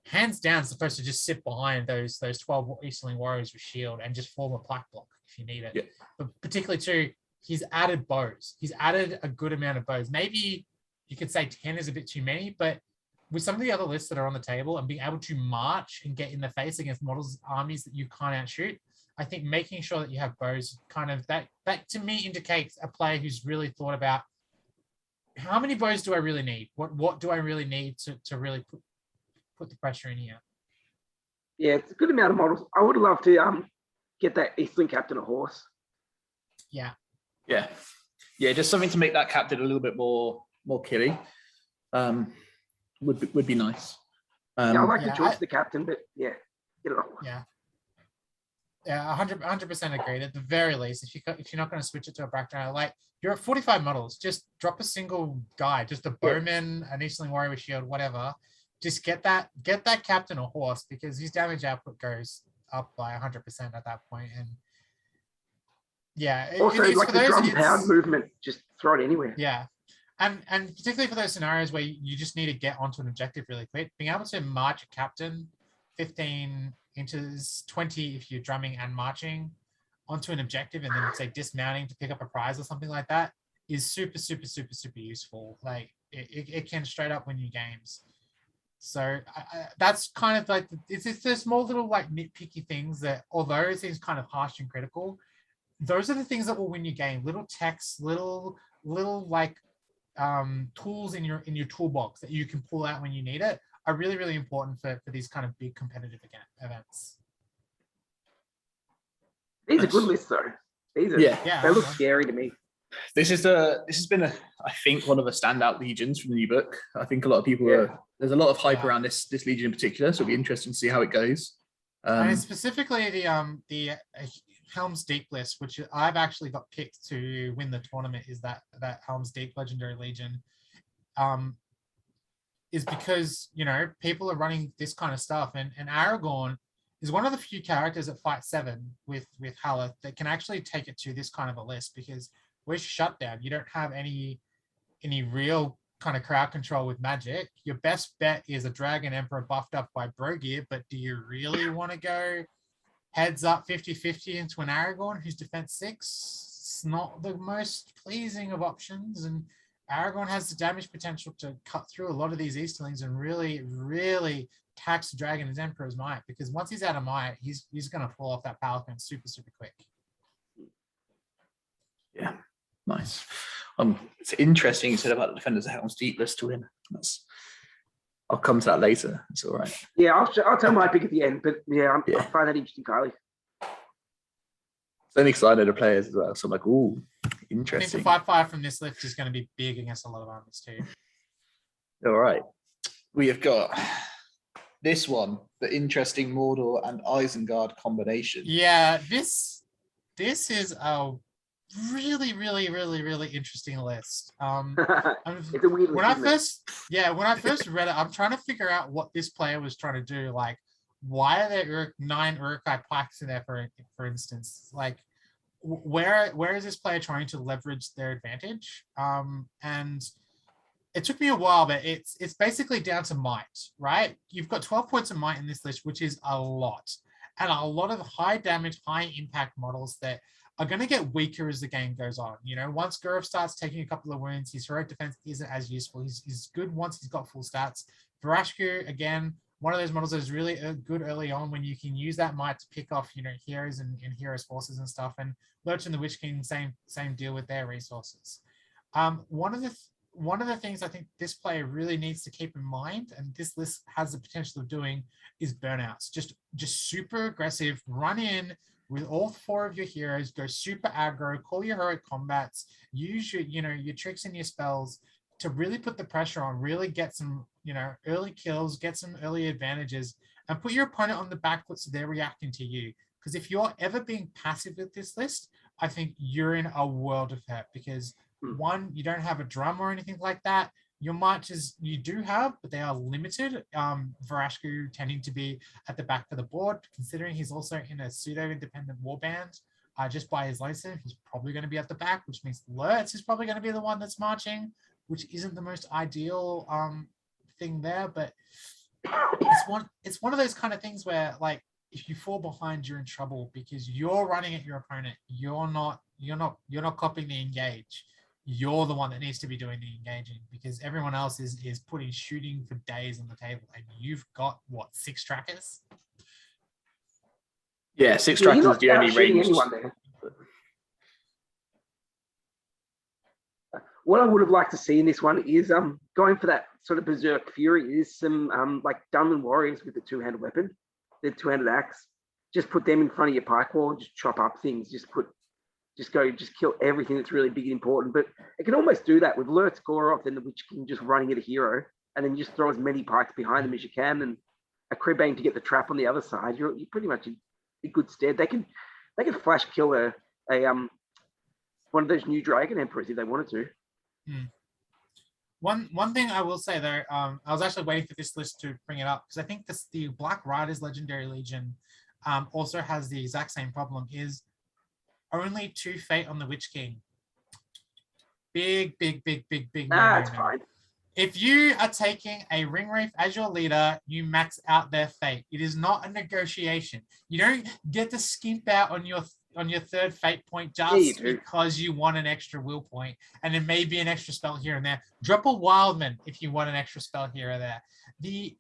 C: hands down supposed to just sit behind those 12 Easterling Warriors with shield and just form a Pike block if you need it.
A: Yeah.
C: But particularly too, he's added bows. He's added a good amount of bows. Maybe you could say 10 is a bit too many, but with some of the other lists that are on the table and being able to march and get in the face against models, armies that you can't outshoot, I think making sure that you have bows kind of that to me indicates a player who's really thought about how many bows do I really need? What do I really need to really put the pressure in here?
B: Yeah, it's a good amount of models. I would love to get that Eastern captain a horse.
C: Yeah.
A: Yeah. Yeah, just something to make that captain a little bit more killy. Would be nice.
B: Yeah, I like the choice of the captain, but yeah, get it a horse.
C: Yeah, 100% agreed. At the very least, if you're not going to switch it to a background, like you're at 45 models, just drop a single guy, just a bowman, an Eastling Warrior with shield, whatever. Just get that captain a horse because his damage output goes up by 100% at that point. And yeah,
B: also like the drum pound movement, just throw it anywhere.
C: Yeah. And particularly for those scenarios where you just need to get onto an objective really quick, being able to march a captain 15 inches, 20 if you're drumming and marching onto an objective, and then say dismounting to pick up a prize or something like that is super useful. Like it can straight up win you games. So that's kind of like it's the small little like nitpicky things that, although it seems kind of harsh and critical, those are the things that will win you game. Little text, little like tools in your toolbox that you can pull out when you need it are really important for these kind of big competitive events.
B: These are good lists though. They look scary to me.
A: This has been I think one of the standout legions from the new book. I think a lot of people there's a lot of hype around this legion in particular, so it'll be interesting to see how it goes.
C: And specifically the Helm's Deep list, which I've actually got picked to win the tournament, is that Helm's Deep Legendary Legion. Is because, you know, people are running this kind of stuff, and Aragorn is one of the few characters at Fight 7 with Haleth that can actually take it to this kind of a list, because we're shut down. You don't have any real kind of crowd control with magic. Your best bet is a Dragon Emperor buffed up by Brogear, but do you really want to go heads up 50-50 into an Aragorn who's defense 6? It's not the most pleasing of options, and Aragorn has the damage potential to cut through a lot of these Easterlings and really tax the Dragon and Emperor's might, because once he's out of might, he's going to fall off that Palanquin super quick.
A: Yeah, nice. It's interesting you said about the Defenders of Helm's Deep list to win. I'll come to that later. It's all right.
B: Yeah, I'll tell my pick at the end, but I find that interesting, Kylie.
A: Then excited to players as well, so I'm like, ooh, interesting.
C: I think the 5/5 from this list is going to be big against a lot of armies too.
A: All right, we have got this one, the interesting Mordor and Isengard combination.
C: Yeah, this is a really interesting list.
B: It's a weird list,
C: when I first read it, I'm trying to figure out what this player was trying to do. Like, why are there 9 Uruk-hai Pikes in there, for instance? Like, where is this player trying to leverage their advantage? And it took me a while, but it's basically down to might, right? You've got 12 points of might in this list, which is a lot. And a lot of high damage, high impact models that are going to get weaker as the game goes on. You know, once Gurv starts taking a couple of wounds, his heroic defense isn't as useful. He's good once he's got full stats. Varashku, again, one of those models that is really good early on when you can use that might to pick off, you know, heroes and heroes' forces and stuff. And Lurch and the Witch King, same deal with their resources. One of the things I think this player really needs to keep in mind, and this list has the potential of doing, is burnouts. Just super aggressive, run in with all 4 of your heroes, go super aggro, call your heroic combats, use your tricks and your spells to really put the pressure on, really get some, early kills, get some early advantages, and put your opponent on the back foot so they're reacting to you. Because if you're ever being passive with this list, I think you're in a world of hurt, because 1, you don't have a drum or anything like that. your marches you do have, but they are limited. Varashku tending to be at the back of the board, considering he's also in a pseudo-independent warband. Just by his license, he's probably going to be at the back, which means Lurtz is probably going to be the one that's marching, which isn't the most ideal thing there. But it's one of those kind of things where, like, if you fall behind, you're in trouble because you're running at your opponent. You're not copying the engage. You're the one that needs to be doing the engaging because everyone else is putting shooting for days on the table, and you've got what, 6 trackers?
A: Yeah, 6 trackers is the only range.
B: What I would have liked to see in this one is going for that sort of berserk fury is some like Dunman warriors with the 2-handed weapon, the 2-handed axe. Just put them in front of your pike wall and just chop up things. Just kill everything that's really big and important. But it can almost do that with Lurtz, Gorov, then the Witch King just running at a hero, and then you just throw as many pikes behind them as you can, and a Cribbane to get the trap on the other side. You're pretty much in good stead. They can flash kill a one of those new Dragon Emperors if they wanted to.
C: One thing I will say though, I was actually waiting for this list to bring it up because I think the Black Riders Legendary Legion also has the exact same problem. Is only 2 fate on the Witch King. Big.
B: It's fine.
C: If you are taking a Ring Wraith as your leader, you max out their fate. It is not a negotiation. You don't get to skimp out on your 3rd fate point just because you want an extra will point, and then maybe an extra spell here and there. Drop a Wildman if you want an extra spell here or there. The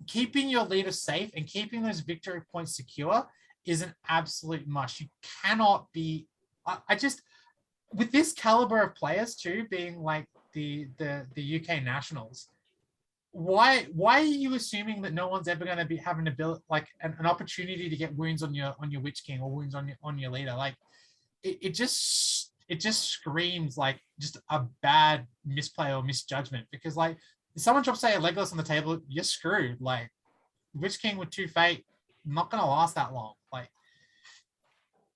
C: keeping your leader safe and keeping those victory points secure is an absolute must. You cannot be. I just, with this caliber of players too, being like the UK nationals, why are you assuming that no one's ever going to be having to build like an opportunity to get wounds on your Witch King or wounds on your leader? Like it just screams like just a bad misplay or misjudgment, because like if someone drops say a Legolas on the table, you're screwed. Like Witch King with 2 fate, not going to last that long. Like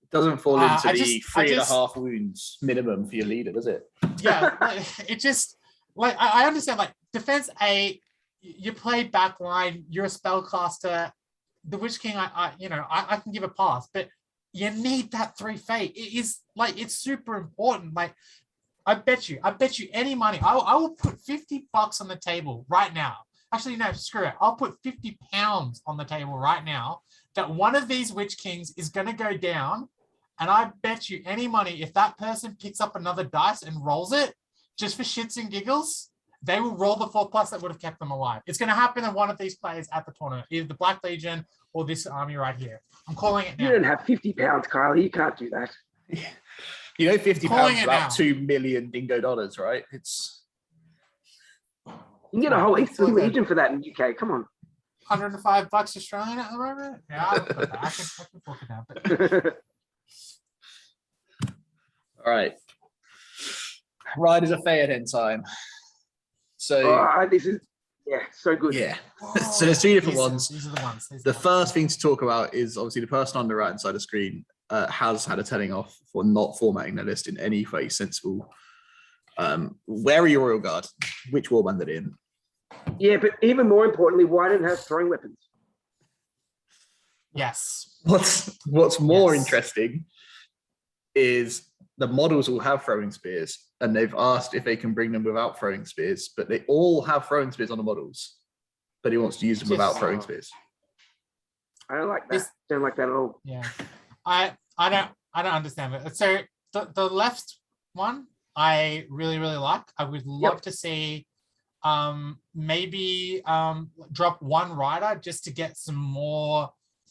A: it doesn't fall into the 3.5 wounds minimum for your leader, does it?
C: Yeah, like, it just like I understand like defense A, you play backline, you're a spellcaster. The Witch King, I can give a pass, but you need that 3 fate. It is like it's super important. Like I bet you any money. I will put $50 on the table right now. Actually, no, screw it. I'll put £50 on the table right now that one of these Witch Kings is going to go down. And I bet you any money, if that person picks up another dice and rolls it just for shits and giggles, they will roll the 4+ that would have kept them alive. It's going to happen to one of these players at the tournament, either the Black Legion or this army right here. I'm calling it now.
B: You don't have £50, Kylie. You can't do that.
A: You know, £50 is about $2 million dingo dollars, right? It's
B: you can get a whole Eastern Legion for that in the UK. Come on.
C: $105 Australian at the moment. Yeah, I can talk it down. But...
A: All right. Riders of Theoden time. So
B: this is so good.
A: Yeah. So there's 2 different ones.
C: These are the ones.
A: The first thing to talk about is obviously the person on the right hand side of the screen has had a telling off for not formatting their list in any way sensible. Where are your Royal Guard? Which warband are they in?
B: Yeah, but even more importantly, why didn't it have throwing weapons?
C: Yes.
A: What's more interesting is the models all have throwing spears, and they've asked if they can bring them without throwing spears, but they all have throwing spears on the models, but he wants to use them without throwing spears.
B: I don't like that. Don't like that at all.
C: Yeah, I don't understand it. So the left one I really like. I would love to see maybe drop 1 rider just to get some more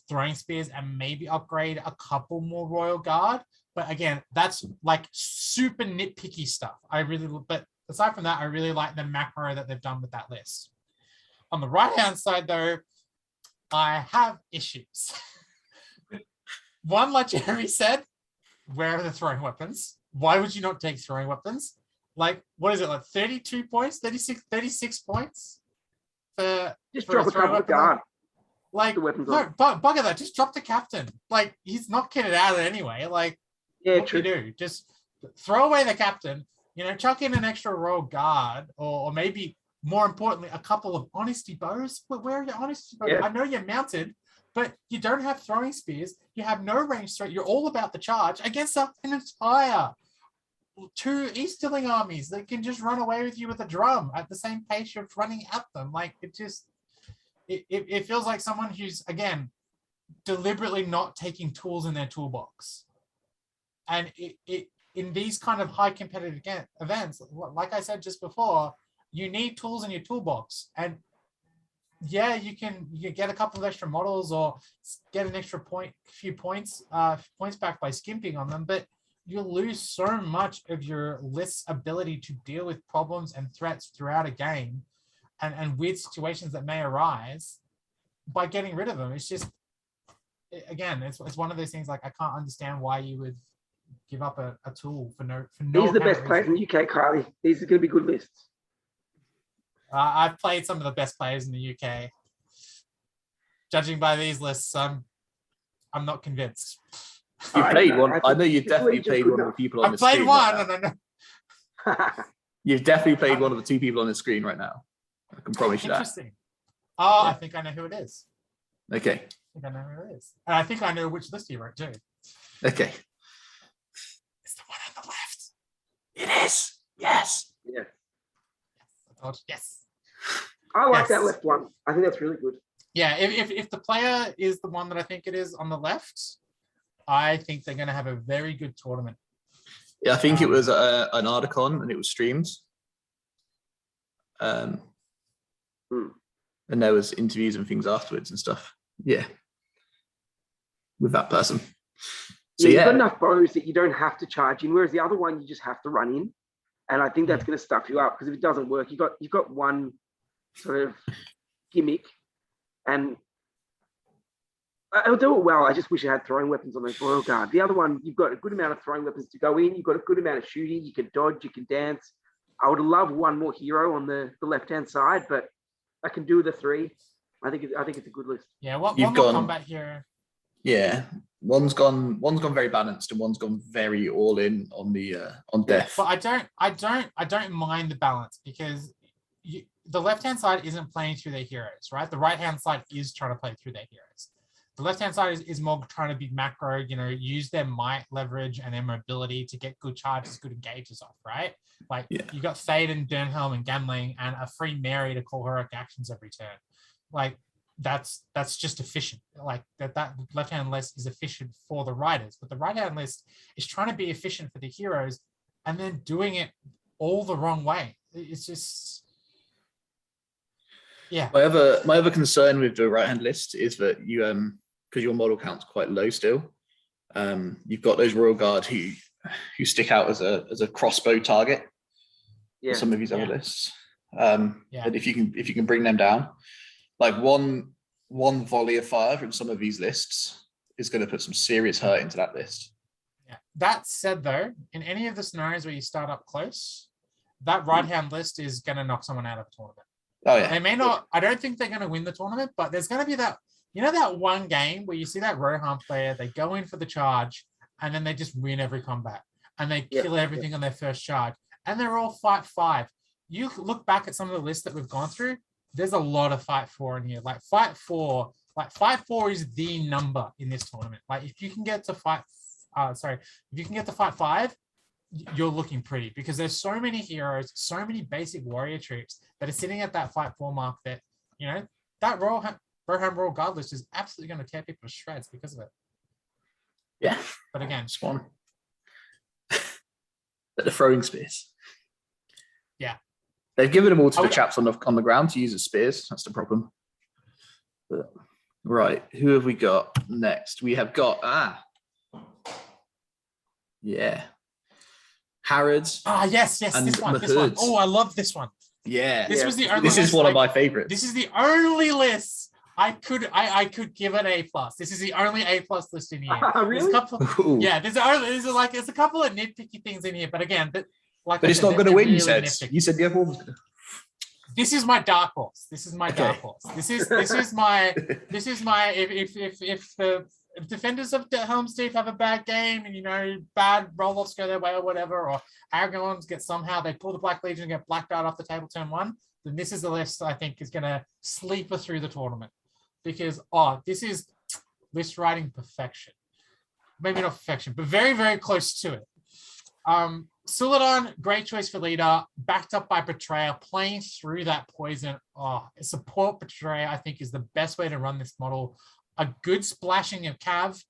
C: throwing spears and maybe upgrade a couple more Royal Guard. But again, that's like super nitpicky stuff. But aside from that, I really like the macro that they've done with that list. On the right-hand side, though, I have issues. One, like Jeremy said, where are the throwing weapons? Why would you not take throwing weapons? Like, what is it, like 32 points, 36 points?
B: Just drop a couple of guard.
C: Like, no, bugger that. Just drop the captain. Like, he's not kitted out anyway. Like,
B: yeah,
C: what do you do? Just throw away the captain. chuck in an extra royal guard, or maybe more importantly, a couple of honesty bows. Where are your honesty bows?
B: Yeah.
C: I know you're mounted, but you don't have throwing spears. You have no range threat. You're all about the charge against an entire 2 Easterling armies that can just run away with you with a drum at the same pace you're running at them. Like, it feels like someone who's, again, deliberately not taking tools in their toolbox. And in these kind of high competitive events, like I said just before, you need tools in your toolbox. And yeah, you can get a couple of extra models or get an extra few points back by skimping on them, but you'll lose so much of your list's ability to deal with problems and threats throughout a game and weird situations that may arise by getting rid of them. It's just, again, it's one of those things, like, I can't understand why you would give up a tool for no
B: These are the best
C: apparent
B: players in the UK, Kylie. These are going to be good lists.
C: I've played some of the best players in the UK. Judging by these lists, I'm not convinced.
A: You played one. I know
B: think
A: you've definitely
B: just
A: played
B: good
A: one of the
B: enough.
A: people on
C: I've
A: the
C: played
A: screen.
C: one,
A: right
C: and
A: now.
C: I know.
A: You've definitely played one of the 2 people on the screen right now. I can promise you that.
C: Interesting. Oh,
A: Yeah.
C: I think I know who it is.
A: Okay.
C: I think I know who it is. And I think I know which list you wrote too.
A: Okay.
C: It's the one on the left.
A: It is. Yes.
B: Yeah.
C: I told you, yes.
B: I like
C: Yes.
B: that left one. I think that's really good.
C: Yeah, if the player is the one that I think it is on the left, I think they're going to have a very good tournament.
A: Yeah, I think it was an Ardacon and it was streamed. And there was interviews and things afterwards and stuff. Yeah. With that person. So
B: You've
A: yeah.
B: got enough bows that you don't have to charge in, whereas the other one you just have to run in. And I think that's going to stuff you up, because if it doesn't work, you've got one sort of gimmick, and it'll do it well. I just wish it had throwing weapons on those Royal Guard. The other one, you've got a good amount of throwing weapons to go in. You've got a good amount of shooting. You can dodge, you can dance. I would love one more hero on the left-hand side, but I can do the 3. I think it's a good list.
C: Yeah, one
A: You've
C: more
A: gone-
C: combat here.
A: Yeah. One's gone very balanced and one's gone very all in on the on death.
C: But I don't mind the balance, because the left-hand side isn't playing through their heroes, right? The right-hand side is trying to play through their heroes. The left-hand side is more trying to be macro, use their might, leverage, and their mobility to get good charges, good engages off, right? Like, you got Théoden, Dernhelm, and Gamling, and a free Mary to call heroic actions every turn. Like, that's just efficient. Like, that left-hand list is efficient for the riders, but the right-hand list is trying to be efficient for the heroes and then doing it all the wrong way. It's just... Yeah.
A: My other concern with the right-hand list is that you because your model count's quite low still, you've got those Royal Guard who stick out as a crossbow target
B: Yeah.
A: for some of these other lists.
C: Yeah.
A: But if you can bring them down, like one volley of fire from some of these lists is going to put some serious hurt into that list.
C: Yeah. That said, though, in any of the scenarios where you start up close, that right-hand list is going to knock someone out of the tournament.
A: Oh yeah.
C: They may not, I don't think they're going to win the tournament, but there's going to be that, that one game where you see that Rohan player, they go in for the charge and then they just win every combat and they kill everything on their first charge and they're all fight 5. You look back at some of the lists that we've gone through, there's a lot of fight 4 in here. Like fight 4 is the number in this tournament. Like if you can get to fight 5, you're looking pretty, because there's so many heroes, so many basic warrior troops that are sitting at that fight 4 mark that, that Rohan Royal Guard list is absolutely going to tear people to shreds because of it.
A: Yeah.
C: But again,
A: Swan. But the throwing spears.
C: Yeah.
A: They've given them all to the chaps on the ground to use as spears. That's the problem. But, right. Who have we got next? We have got yeah. Harad.
C: Yes, this one. Oh, I love this one.
A: Yeah.
C: This was the only
A: This is
C: list,
A: one of my favorites.
C: This is the only list I could give it A+. This is the only A+ list in here.
B: Really?
C: There's a couple, there's a couple of nitpicky things in here, but again,
A: but it's not going to win. You said the other one was going to.
C: This is my dark horse. This is my dark horse. This is my if defenders of the Helm Steve have a bad game, and bad roll-offs go their way or whatever, or Aragorns get somehow they pull the Black Legion and get blacked out off the table turn 1, then this is the list I think is going to sleep us through the tournament, because this is list writing perfection. Maybe not perfection, but very, very close to it. Suladan, great choice for leader, backed up by Betrayer, playing through that poison. Support Betrayer, I think, is the best way to run this model. A good splashing of Cav.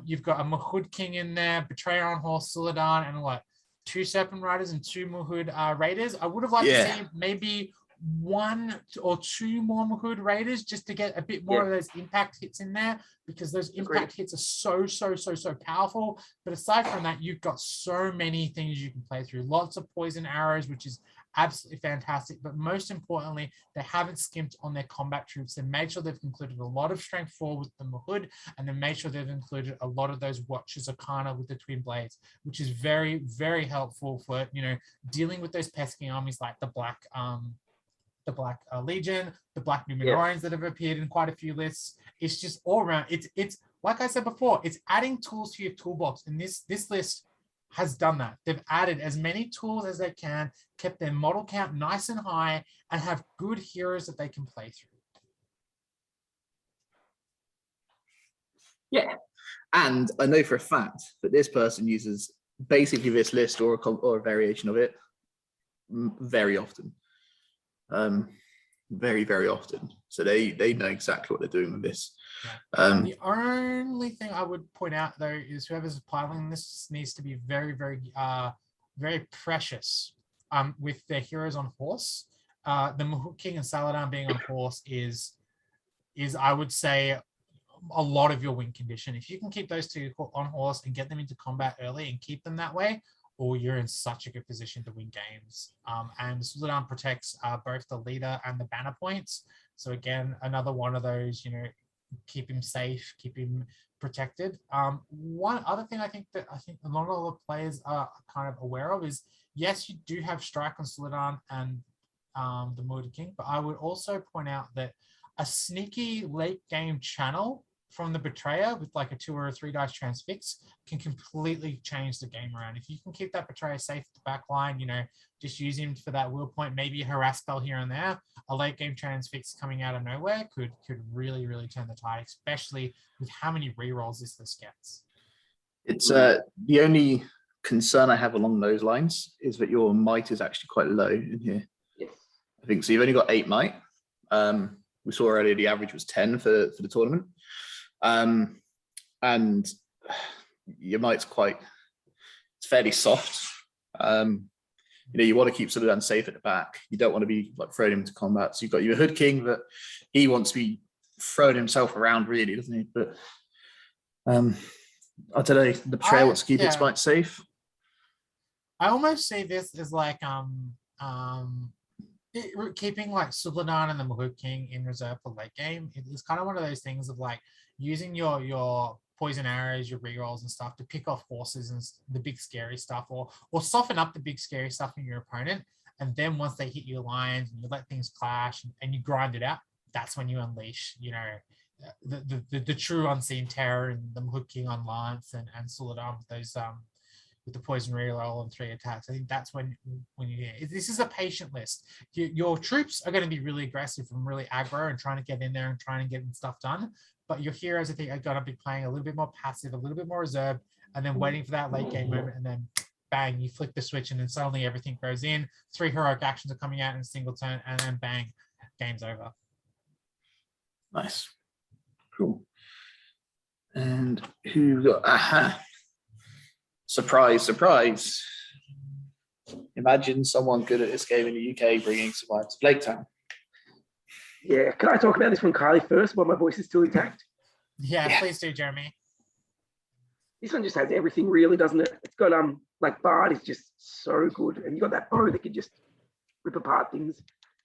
C: You've got a Mahud King in there, Betrayer on horse, Suladan, and 2 Serpent Riders and 2 Mahud Raiders. I would have liked to see maybe 1 or 2 more Mahud Raiders just to get a bit more of those impact hits in there, because those impact hits are so powerful. But aside from that, you've got so many things you can play through. Lots of poison arrows, which is absolutely fantastic. But most importantly, they haven't skimped on their combat troops. They made sure they've included a lot of strength 4 with the Mahud, and then made sure they've included a lot of those Watchers Arcana with the Twin Blades, which is very, very helpful for dealing with those pesky armies like the Black Legion, the Black Numenorians that have appeared in quite a few lists. It's just all around. It's like I said before, it's adding tools to your toolbox, and this list has done that. They've added as many tools as they can, kept their model count nice and high, and have good heroes that they can play through.
A: Yeah, and I know for a fact that this person uses basically this list or a variation of it very often. Very, very often. So they know exactly what they're doing with this.
C: The only thing I would point out though is whoever's piling this needs to be very, very, very precious with their heroes on horse. The Mahud King and Saladin being on horse is I would say a lot of your win condition. If you can keep those 2 on horse and get them into combat early and keep them that way, or you're in such a good position to win games. And Suladan protects both the leader and the banner points. So again, another one of those, keep him safe, keep him protected. One other thing I think a lot of the players are kind of aware of is, yes, you do have strike on Suladan and the Mahud King, but I would also point out that a sneaky late game channel from the Betrayer with like a 2 or a 3 dice transfix can completely change the game around. If you can keep that Betrayer safe at the back line, just use him for that will point, maybe a harass spell here and there, a late game transfix coming out of nowhere could really, really turn the tide, especially with how many rerolls this list gets.
A: It's the only concern I have along those lines is that your might is actually quite low in here.
B: Yes.
A: I think so. You've only got 8 might. We saw earlier the average was 10 for the tournament. And your might's it's fairly soft. You want to keep Suladan safe at the back. You don't want to be like throwing him into combat. So you've got your Hood King that he wants to be throwing himself around really, doesn't he? But I don't know, the Betrayer wants to keep its might safe.
C: I almost see this as like keeping like Suladan and the Mahud King in reserve for late game. It's kind of one of those things of like using your poison arrows, your rerolls and stuff to pick off horses and the big scary stuff, or soften up the big scary stuff in your opponent. And then once they hit your lines and you let things clash and you grind it out, that's when you unleash, the true unseen terror and the Mahud King on Lance and Suladan with those with the poison reroll and 3 attacks. I think that's when this is a patient list. Your troops are going to be really aggressive and really aggro and trying to get in there and trying to get stuff done. But your heroes, I think, are going to be playing a little bit more passive, a little bit more reserved, and then waiting for that late game moment, and then bang, you flick the switch, and then suddenly everything goes in. 3 heroic actions are coming out in a single turn, and then bang, game's over.
A: Nice. Cool. And who got aha? Surprise, surprise. Imagine someone good at this game in the UK bringing someone to Blake Town.
B: Yeah, can I talk about this one, Kylie, first while my voice is still intact?
C: Yeah, please do, Jeremy.
B: This one just has everything, really, doesn't it? It's got like Bard is just so good, and you got that bow that can just rip apart things.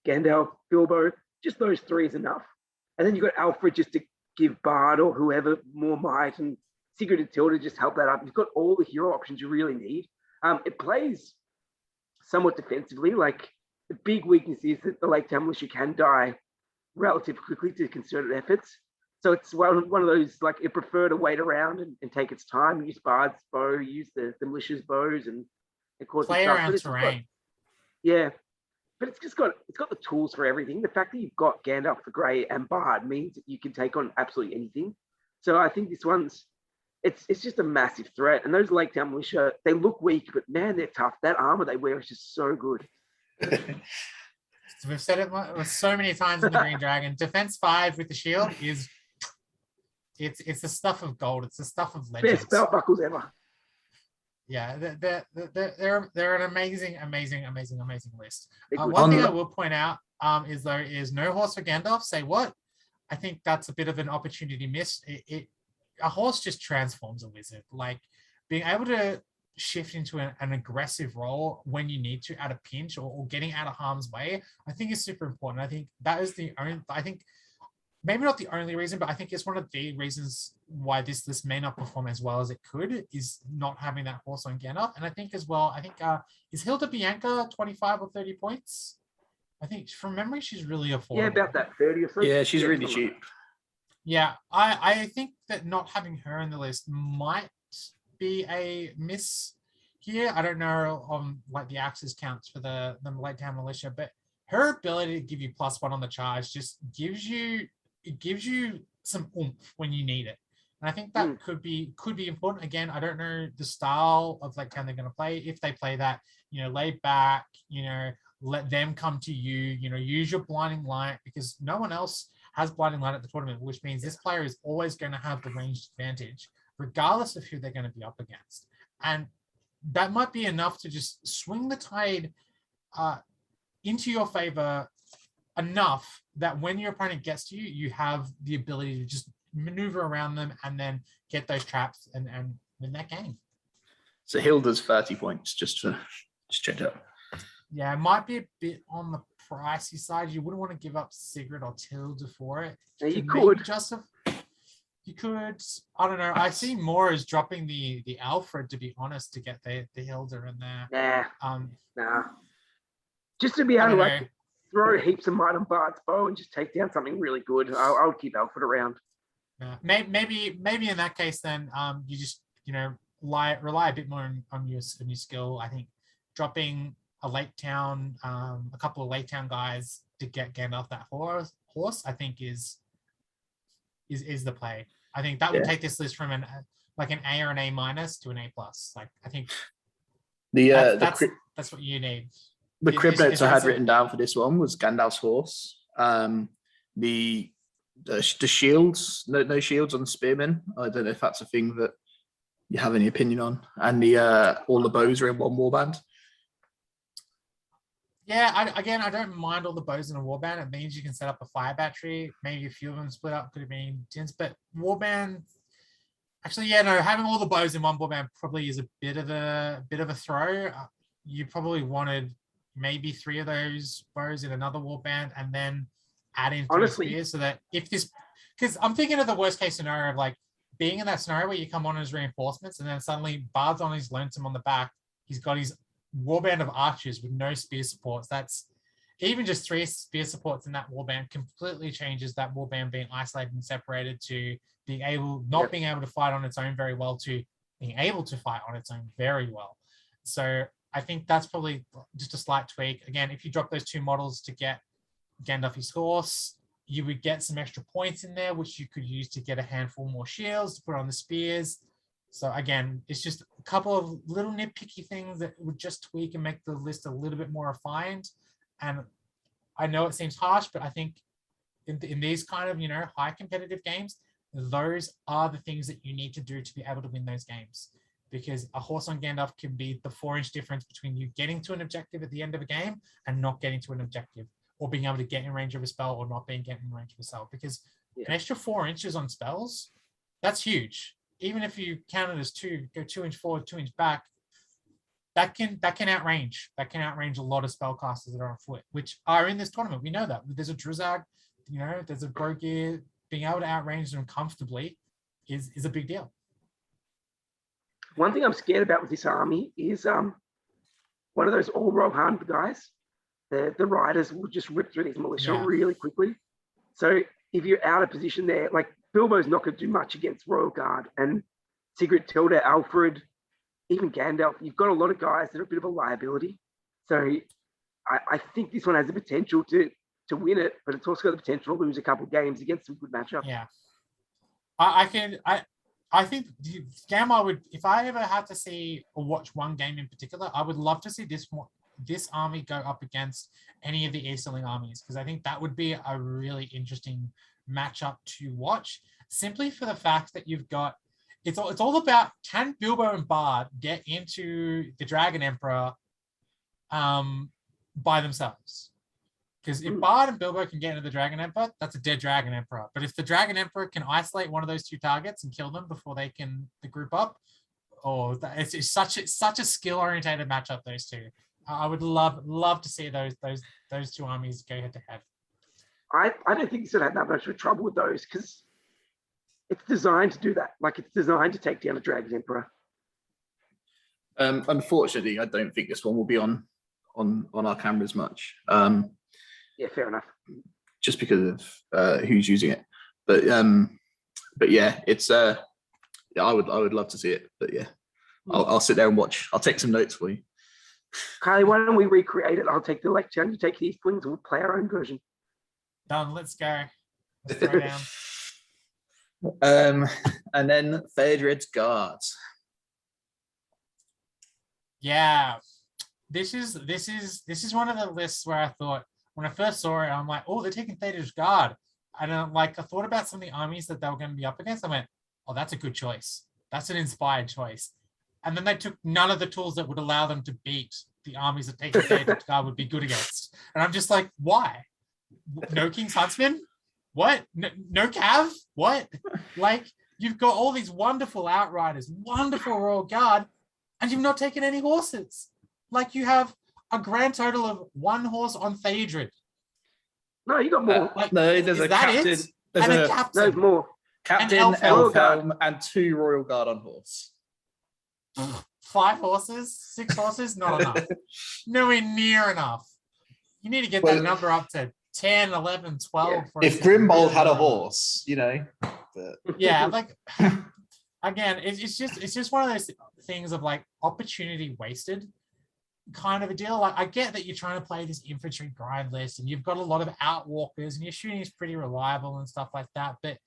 B: Gandalf, Bilbo, just those 3 is enough. And then you got Alfred just to give Bard or whoever more might, and Sigurd and Tilda just help that up. You've got all the hero options you really need. It plays somewhat defensively. Like the big weakness is that the Lake Town militia can die relatively quickly to concerted efforts. So it's one of those, like, it prefer to wait around and take its time, use Bard's bow, use the militia's bows, and cause
C: Play
B: stuff.
C: around terrain.
B: But it's got the tools for everything. The fact that you've got Gandalf the Grey and Bard means that you can take on absolutely anything. So I think this one's it's just a massive threat. And those Lake Town militia, they look weak, but man, they're tough. That armor they wear is just so good.
C: We've said it so many times in the Green Dragon. Defense 5 with the shield is it's the stuff of gold. It's the stuff of legends.
B: Best belt buckles ever.
C: Yeah, they're an amazing list. One thing I will point out is there is no horse for Gandalf. Say what? I think that's a bit of an opportunity missed. A horse just transforms a wizard. Like being able to shift into an aggressive role when you need to at a pinch or getting out of harm's way, I think is super important. I think that is maybe not the only reason, but I think it's one of the reasons why this list may not perform as well as it could is not having that horse on Gandalf. And I think as well, is Hilda Bianca 25 or 30 points? I think from memory, she's really affordable.
B: Yeah, about that 30 or so.
A: Yeah, she's really cheap.
C: Yeah, I think that not having her in the list might be a miss here. I don't know on like the axis counts for the Lake Town militia, but her ability to give you +1 on the charge just gives you some oomph when you need it. And I think that could be important. Again, I don't know the style of Lake Town they're going to play. If they play that, laid back, let them come to you, use your blinding light because no one else has blinding light at the tournament, which means this player is always going to have the ranged advantage, regardless of who they're going to be up against. And that might be enough to just swing the tide into your favor enough that when your opponent gets to you, you have the ability to just maneuver around them and then get those traps and win that game.
A: So Hilda's 30 points, just check it out.
C: Yeah, it might be a bit on the pricey side. You wouldn't want to give up Sigrid or Tilda for it.
B: Yeah, you could.
C: You could. I don't know. I see more as dropping the Alfred, to be honest, to get the Hilda in there.
B: Nah. Just to be able to throw heaps of might on Bard's bow and just take down something really good. I would keep Alfred around.
C: Yeah. Maybe in that case, then you just rely a bit more on your skill. I think dropping a Lake Town, a couple of Lake Town guys to get Gandalf that horse, I think is the play. I think that would take this list from an A or an A- to an A+. Like I think that's what you need.
A: The crib notes I had written down for this one was Gandalf's horse. The shields, no shields on Spearmen. I don't know if that's a thing that you have any opinion on. And all the bows are in one warband.
C: Yeah, I don't mind all the bows in a warband. It means you can set up a fire battery. Maybe a few of them split up could have been tins, but warband. Actually, having all the bows in one warband probably is a bit of a throw. You probably wanted maybe 3 of those bows in another warband, and then add in 3 spears so that because I'm thinking of the worst case scenario of like being in that scenario where you come on as reinforcements, and then suddenly Bard's on his lonesome on the back. He's got his warband of archers with no spear supports. That's even just 3 spear supports in that warband completely changes that warband being isolated and separated to being able to fight on its own very well to being able to fight on its own very well. So I think that's probably just a slight tweak. Again, if you drop those 2 models to get Gandalf's horse, you would get some extra points in there, which you could use to get a handful more shields to put on the spears. So again, it's just a couple of little nitpicky things that would just tweak and make the list a little bit more refined. And I know it seems harsh, but I think in these kind of, high competitive games, those are the things that you need to do to be able to win those games. Because a horse on Gandalf can be the 4-inch difference between you getting to an objective at the end of a game and not getting to an objective, or being able to get in range of a spell or not being getting in range of a spell. Because an extra 4 inches on spells, that's huge. Even if you count it as 2, go 2 inch forward, 2 inch back, that can outrange. That can outrange a lot of spellcasters that are on foot, which are in this tournament. We know that. There's a Drizag, there's a Brogir. Being able to outrange them comfortably is a big deal.
B: One thing I'm scared about with this army is one of those all Rohan guys. The riders will just rip through these militia really quickly. So if you're out of position there, like Bilbo's not going to do much against Royal Guard, and Sigrid, Tilda, Alfred, even Gandalf. You've got a lot of guys that are a bit of a liability. So I think this one has the potential to win it, but it's also got the potential to lose a couple of games against some good matchups.
C: Yeah, I think Gamma would, if I ever had to see or watch one game in particular, I would love to see this army go up against any of the Easterling armies, because I think that would be a really interesting matchup to watch, simply for the fact that you've got, it's all about, can Bilbo and Bard get into the Dragon Emperor by themselves? Because if Bard and Bilbo can get into the Dragon Emperor, that's a dead Dragon Emperor. But if the Dragon Emperor can isolate one of those two targets and kill them before they can group up, it's such a skill-oriented matchup, those two. I would love to see those two armies go head to head.
B: I don't think he's going to have that much of trouble with those, because it's designed to do that. Like, it's designed to take down a Dragon Emperor.
A: Unfortunately, I don't think this one will be on our cameras much.
B: Yeah, fair enough.
A: Just because of who's using it, but yeah, it's I would love to see it, but yeah, I'll sit there and watch. I'll take some notes for you.
B: Kylie, why don't we recreate it? I'll take the lecture and you take the Eastlings, and we'll play our own version.
C: Done. Let's go. Let's throw down.
A: And then Phaedrad's Guards.
C: Yeah, this is one of the lists where I thought, when I first saw it, I'm like, oh, they're taking Phaedrad's Guard. And I thought about some of the armies that they were going to be up against. I went, oh, that's a good choice. That's an inspired choice. And then they took none of the tools that would allow them to beat the armies that taking Phaedrad's Guard would be good against. And I'm just like, why? No King's Huntsman? What? No Cav? What? Like, you've got all these wonderful Outriders, wonderful Royal Guard, and you've not taken any horses. Like, you have a grand total of 1 horse on Phaedrud.
B: No, you got more.
A: No, there's a captain. There's
C: and
A: a
C: captain.
B: There's more.
A: Captain,
C: and
A: Helm, and 2 Royal Guard on horse.
C: 5 horses, 6 horses, not enough. Nowhere near enough. You need to get that number up to 10, 11, 12.
B: Yeah.
A: If Grimbold had a horse, you know. But...
C: Yeah, like, again, it's just one of those things of like opportunity wasted kind of a deal. Like, I get that you're trying to play this infantry grind list and you've got a lot of outwalkers and your shooting is pretty reliable and stuff like that, but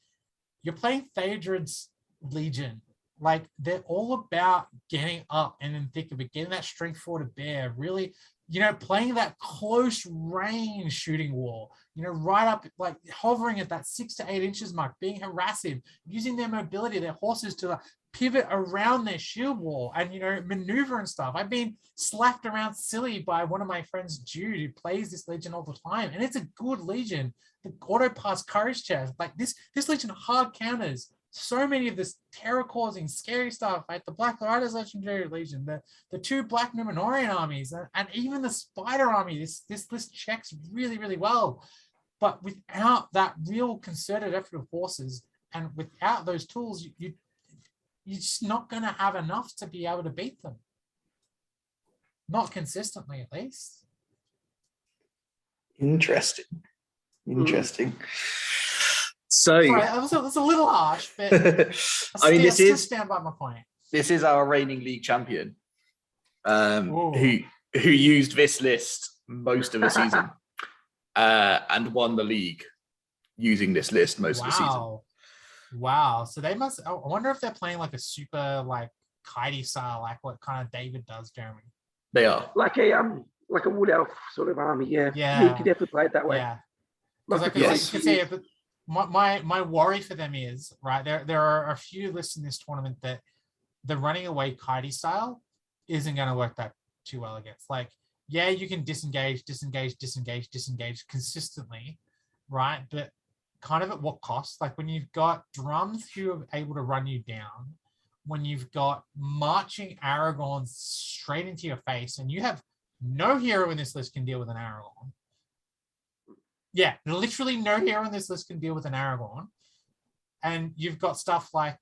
C: you're playing Phaedrad's Legion. Like, they're all about getting up and in thick of it, getting that strength 4 to bear, really, you know, playing that close range shooting war, you know, right up, like hovering at that 6 to 8 inches mark, being harassive, using their mobility, their horses to pivot around their shield wall and, you know, maneuver and stuff. I've been slapped around silly by one of my friends, Jude, who plays this Legion all the time, and it's a good Legion. The auto pass courage chest, like this Legion hard counters so many of this terror-causing, scary stuff, like the Black Riders Legendary Legion, the 2 Black Numenorian armies, and even the Spider Army. This list checks really, really well. But without that real concerted effort of forces, and without those tools, you're just not going to have enough to be able to beat them. Not consistently, at least.
A: Interesting. So
C: sorry, that's a little harsh, but
A: I mean,
C: still stand by my point.
A: This is our reigning league champion, who used this list most of the season, and won the league using this list most of the season.
C: Wow. So they must. I wonder if they're playing like a super like Kylie style, like what kind of David does, Jeremy.
A: They are
B: like a wood elf sort of army. Yeah. You could definitely play it that way.
C: Yeah. Because you can see it, but my worry for them is, right, there are a few lists in this tournament that the running away Kylie style isn't going to work that too well against. Like, yeah, you can disengage consistently, right? But kind of at what cost? Like, when you've got drums who are able to run you down, when you've got marching Aragorns straight into your face, and you have no hero in this list can deal with an Aragorn. Yeah, literally no hero in this list can deal with an Aragorn. And you've got stuff like,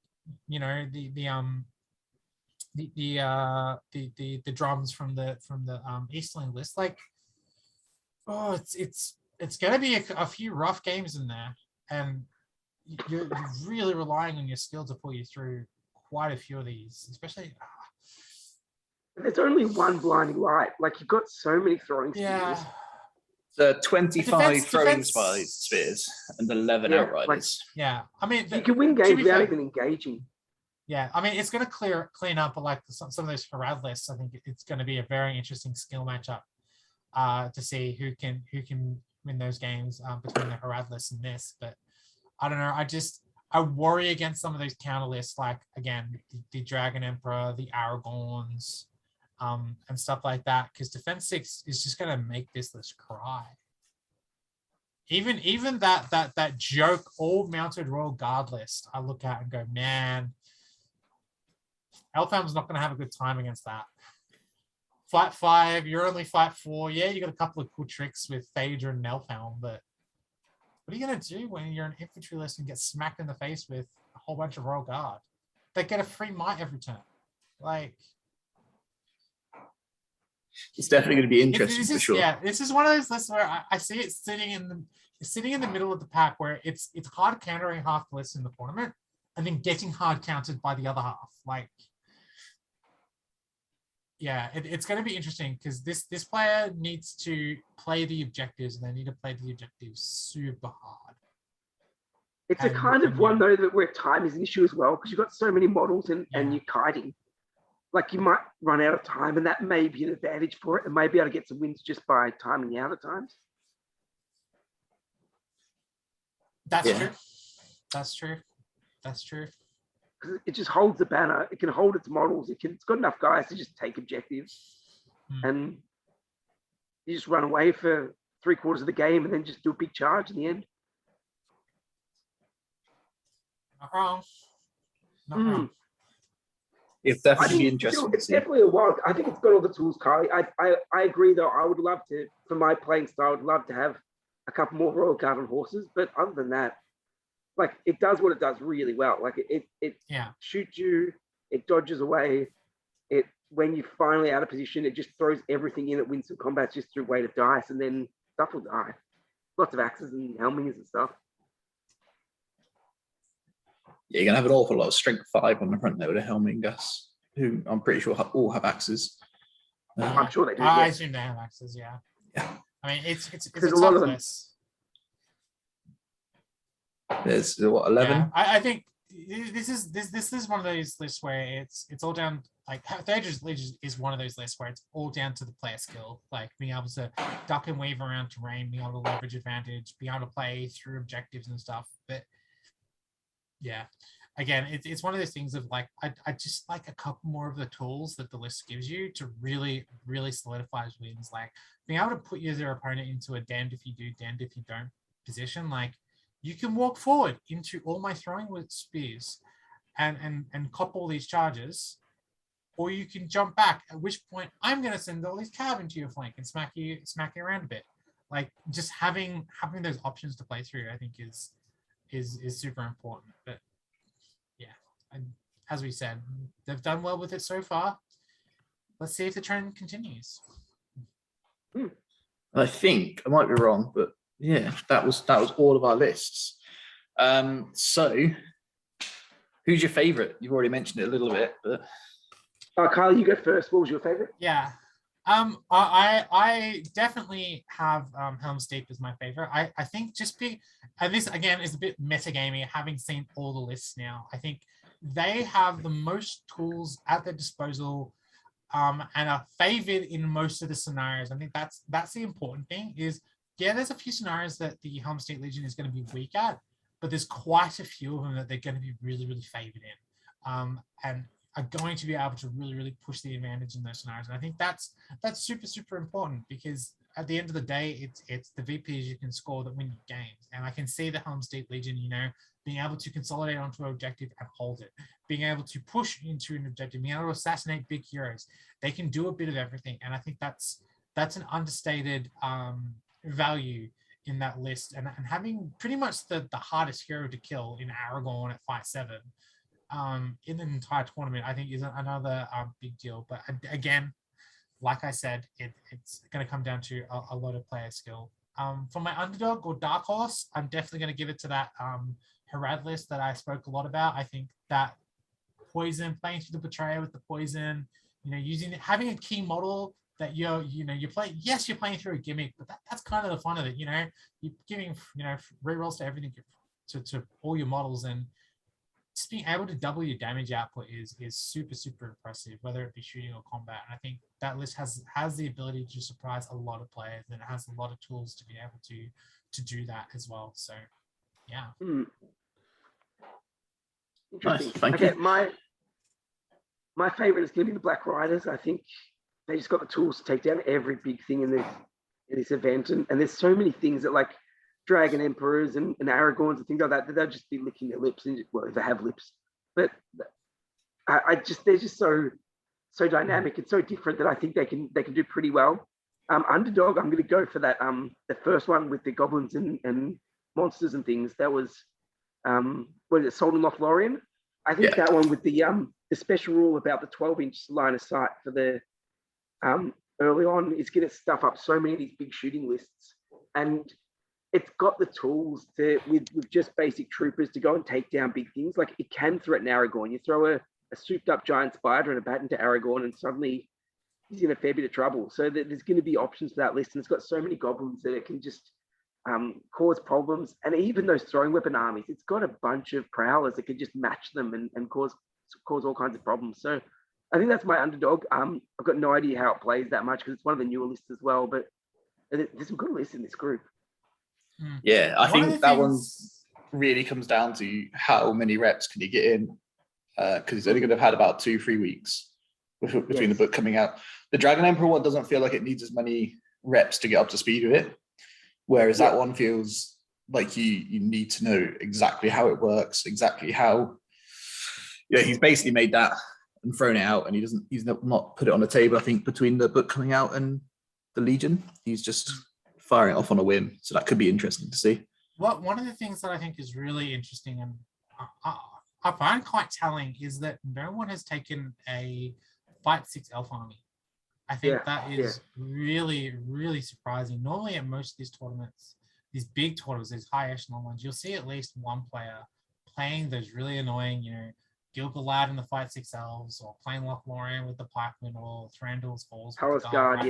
C: you know, the drums from the Eastling list. Like, oh, it's going to be a few rough games in there. And you're really relying on your skill to pull you through quite a few of these, especially.
B: There's only one blinding light. Like you've got so many throwing
C: Yeah.
B: spears.
A: So 25 throwing
C: Defense-
A: spears and 11
B: Yeah,
A: outriders.
C: Yeah, I mean,
B: You can win
C: to
B: games
C: be
B: without
C: fair-
B: even engaging.
C: Yeah, I mean, it's going to clean up like some of those Harad lists. I think it's going to be a very interesting skill matchup to see who can win those games between the Harad lists and this. But I don't know. I worry against some of those counter lists, like again the Dragon Emperor, the Aragorns, and stuff like that. Because Defense 6 is just going to make this list cry. Even that joke all mounted Royal Guard list, I look at and go, man, Elfhelm's not going to have a good time against that. Fight 5, you're only fight 4. Yeah, you got a couple of cool tricks with Phaedra and Elfhelm, but what are you going to do when you're an infantry list and get smacked in the face with a whole bunch of Royal Guard? They get a free might every turn. Like,
A: It's definitely going to be interesting
C: this
A: for
C: is,
A: sure.
C: yeah, this is one of those lists where I see it sitting in the middle of the pack, where it's hard countering half the list in the tournament and then getting hard countered by the other half. Like, yeah, it's going to be interesting because this player needs to play the objectives, and they need to play the objectives super hard.
B: It's a kind of one though that where time is an issue as well, because you've got so many models and you're kiting. Like you might run out of time, and that may be an advantage for it, and may be able to get some wins just by timing out at times.
C: That's
A: Yeah.
C: true. That's true. That's true.
B: Because it just holds the banner. It can hold its models. It's got enough guys to just take objectives, and you just run away for 3/4 of the game, and then just do a big charge in the end.
C: Not wrong. Not wrong.
A: It's
B: I
A: definitely
B: think
A: interesting. to
B: it's
A: see.
B: definitely a wild. I think it's got all the tools, Kylie. I agree though. I would love to, for my playing style, I'd love to have a couple more Royal Guard on horses. But other than that, like it does what it does really well. Like it shoots you, it dodges away. It when you're finally out of position, it just throws everything in. It wins some combats just through weight of dice, and then stuff will die. Lots of axes and helmings and stuff.
A: Yeah, you're going to have an awful lot of strength 5 on the front there with a Helming Gus, who I'm pretty sure all have axes.
B: I'm sure they do.
C: I
B: Yeah.
C: assume they have axes. Yeah.
A: Yeah.
C: I mean, it's
B: There's
C: a
B: a lot
C: tough
B: of them.
C: list.
A: There's what, 11?
C: Yeah, I think this is one of those lists where it's all down. Like Phaedra's Legion is one of those lists where it's all down to the player skill, like being able to duck and weave around terrain, being able to leverage advantage, being able to play through objectives and stuff. But yeah, again, it's one of those things of like I just like a couple more of the tools that the list gives you to really solidify wins. Like being able to put your opponent into a damned if you do, damned if you don't position. Like you can walk forward into all my throwing with spears and cop all these charges, or you can jump back, at which point I'm going to send all these cab into your flank and smack you around a bit. Like just having those options to play through, I think is super important. But yeah, and as we said, they've done well with it so far. Let's see if the trend continues.
A: I think I might be wrong, but yeah, that was all of our lists. So who's your favorite? You've already mentioned it a little bit, but
B: Kylie, you go first. What was your favorite?
C: Yeah. I definitely have Helm's Deep as my favorite. I think and this again is a bit metagaming, having seen all the lists now. I think they have the most tools at their disposal and are favored in most of the scenarios. I think that's the important thing is, yeah, there's a few scenarios that the Helm's Deep Legion is going to be weak at, but there's quite a few of them that they're going to be really favored in. And are going to be able to really push the advantage in those scenarios. And I think that's super important, because at the end of the day, it's the VPs you can score that win you games. And I can see the Helm's Deep Legion, being able to consolidate onto an objective and hold it, being able to push into an objective, being able to assassinate big heroes. They can do a bit of everything. And I think that's an understated value in that list. And having pretty much the hardest hero to kill in Aragorn at fight 7 in an entire tournament, I think is another big deal. But again, like I said, it's going to come down to a lot of player skill. For my underdog or dark horse, I'm definitely going to give it to that Harad list that I spoke a lot about. I think that poison, playing through the Betrayer with the poison, having a key model that you're playing. Yes, you're playing through a gimmick, but that's kind of the fun of it. You're giving rerolls to everything, to all your models, and just being able to double your damage output is super, super impressive, whether it be shooting or combat. And I think that list has the ability to surprise a lot of players, and it has a lot of tools to be able to do that as well. So yeah.
B: Interesting.
A: Nice, thank
B: okay,
A: you.
B: my favorite is going to be the Black Riders. I think they just got the tools to take down every big thing in this event, and there's so many things that, like Dragon Emperors and Aragorns and things like that they'll just be licking their lips, and well, if they have lips, but they're just so dynamic and so different that I think they can do pretty well. Underdog, I'm going to go for that. The first one with the goblins and monsters and things, that was what is it, Sold in Lothlorien? I think that one with the special rule about the 12-inch line of sight for the early on is going to stuff up so many of these big shooting lists, and it's got the tools to with just basic troopers to go and take down big things. Like, it can threaten Aragorn. You throw a souped up giant spider and a bat into Aragorn, and suddenly he's in a fair bit of trouble. So there's going to be options for that list, and it's got so many goblins that it can just cause problems. And even those throwing weapon armies, it's got a bunch of prowlers that can just match them and cause all kinds of problems. So I think that's my underdog. I've got no idea how it plays that much because it's one of the newer lists as well, but there's some good lists in this group.
A: Yeah, I think that one really comes down to how many reps can you get in, because it's only going to have had about 2-3 weeks between the book coming out. The Dragon Emperor one doesn't feel like it needs as many reps to get up to speed with it, whereas that one feels like you need to know exactly how it works, exactly how. Yeah, he's basically made that and thrown it out, and he's not put it on the table. I think between the book coming out and the Legion, he's just firing it off on a whim. So that could be interesting to see.
C: One of the things that I think is really interesting and I find quite telling is that no one has taken a Fight 6 elf army. I think that is really, really surprising. Normally at most of these tournaments, these big tournaments, these high echelon ones, you'll see at least one player playing those really annoying, Gil-galad in the Fight 6 elves, or playing Lothlorien with the pikemen, or Thranduil's Halls.
B: Palace Guard,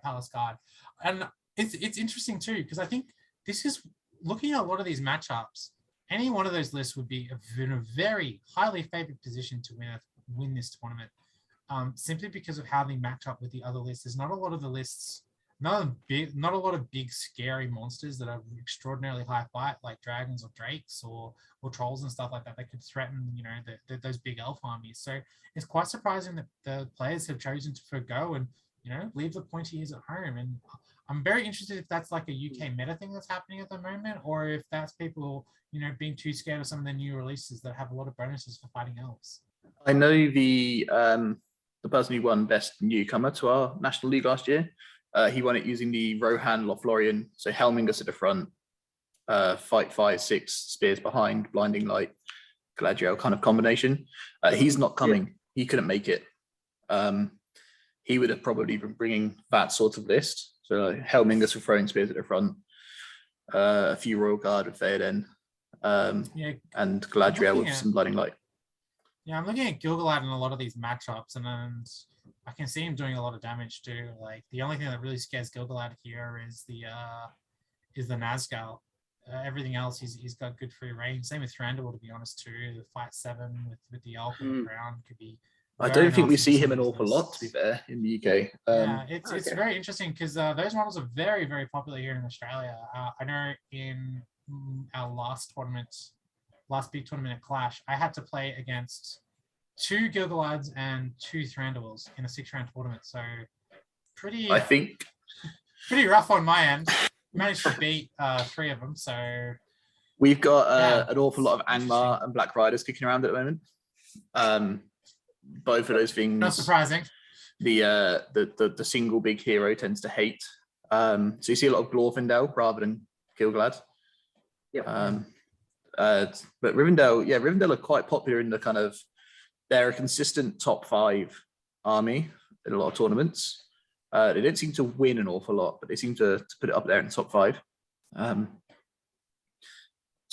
C: Palace Guard. And it's interesting too, because I think this is looking at a lot of these matchups. Any one of those lists would be in a very highly favored position to win this tournament, simply because of how they match up with the other lists. There's not a lot of the lists, not a lot of big scary monsters that are extraordinarily high fight, like dragons or drakes or trolls and stuff like that could threaten those big elf armies. So it's quite surprising that the players have chosen to forgo and leave the pointy-ears at home. And I'm very interested if that's like a UK meta thing that's happening at the moment, or if that's people being too scared of some of the new releases that have a lot of bonuses for fighting elves.
A: I know the person who won best newcomer to our National League last year, he won it using the Rohan Lothlorien. So Helmingus at the front, fight 5-6 spears behind, blinding light, Galadriel kind of combination. He's not coming. He couldn't make it. He would have probably been bringing that sort of list. So Helmingus with throwing spears at the front, a few Royal Guard with Theoden, and Galadriel with some blinding light.
C: Yeah, I'm looking at Gil-galad in a lot of these matchups, and I can see him doing a lot of damage too. Like, the only thing that really scares Gil-galad here is the Nazgul. Everything else, he's got good free range. Same with Thranduil, to be honest too. The Fight 7 with the elf on the ground could be.
A: I don't think we see him an awful lot, to be fair, in the UK.
C: It's very interesting because those models are very, very popular here in Australia. I know in our last big tournament at Clash, I had to play against 2 Gil-galads and 2 Thranduils in a 6-round tournament. So pretty rough on my end. Managed to beat 3 of them. So
A: we've got an awful lot of Angmar and Black Riders kicking around at the moment. Both of those things.
C: Not surprising.
A: The single big hero tends to hate. So you see a lot of Glorfindel rather than Gil-galad. But Rivendell are quite popular in the kind of, they're a consistent top 5 army in a lot of tournaments. They don't seem to win an awful lot, but they seem to put it up there in the top 5.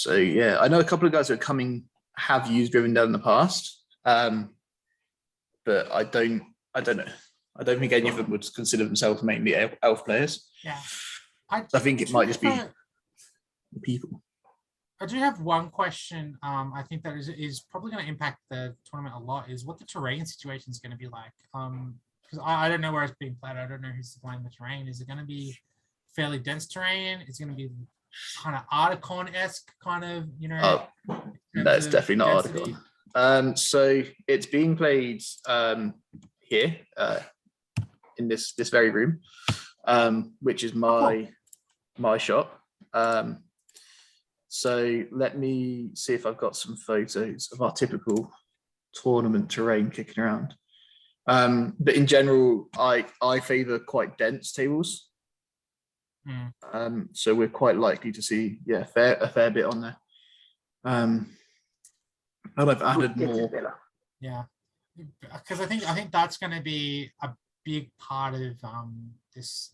A: So yeah, I know a couple of guys who are coming have used Rivendell in the past, but I don't know. I don't think any of them would consider themselves mainly elf players.
C: Yeah,
A: I think it might just be the people.
C: I do have one question. I think that is probably going to impact the tournament a lot. Is what the terrain situation is going to be like. Because I don't know where it's being played. I don't know who's supplying the terrain. Is it going to be fairly dense terrain? Is it going to be kind of Articon-esque kind of, you know?
A: That's definitely not
C: density?
A: Articon. So it's being played here in this very room, which is my shop. So let me see if I've got some photos of our typical tournament terrain kicking around. But in general, I favour quite dense tables. So we're quite likely to see a fair bit on there. And I've added more.
C: Yeah, because I think that's going to be a big part of this.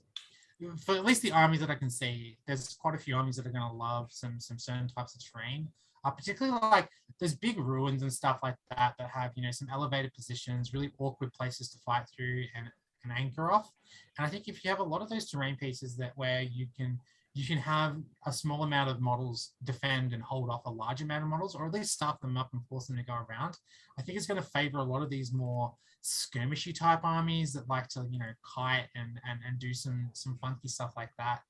C: For at least the armies that I can see, there's quite a few armies that are going to love some certain types of terrain. Particularly like there's big ruins and stuff like that have, you know, some elevated positions, really awkward places to fight through and anchor off. And I think if you have a lot of those terrain pieces where you can have a small amount of models defend and hold off a large amount of models, or at least staff them up and force them to go around, I think it's going to favor a lot of these more skirmishy type armies that like to, you know, kite and do some funky stuff like that,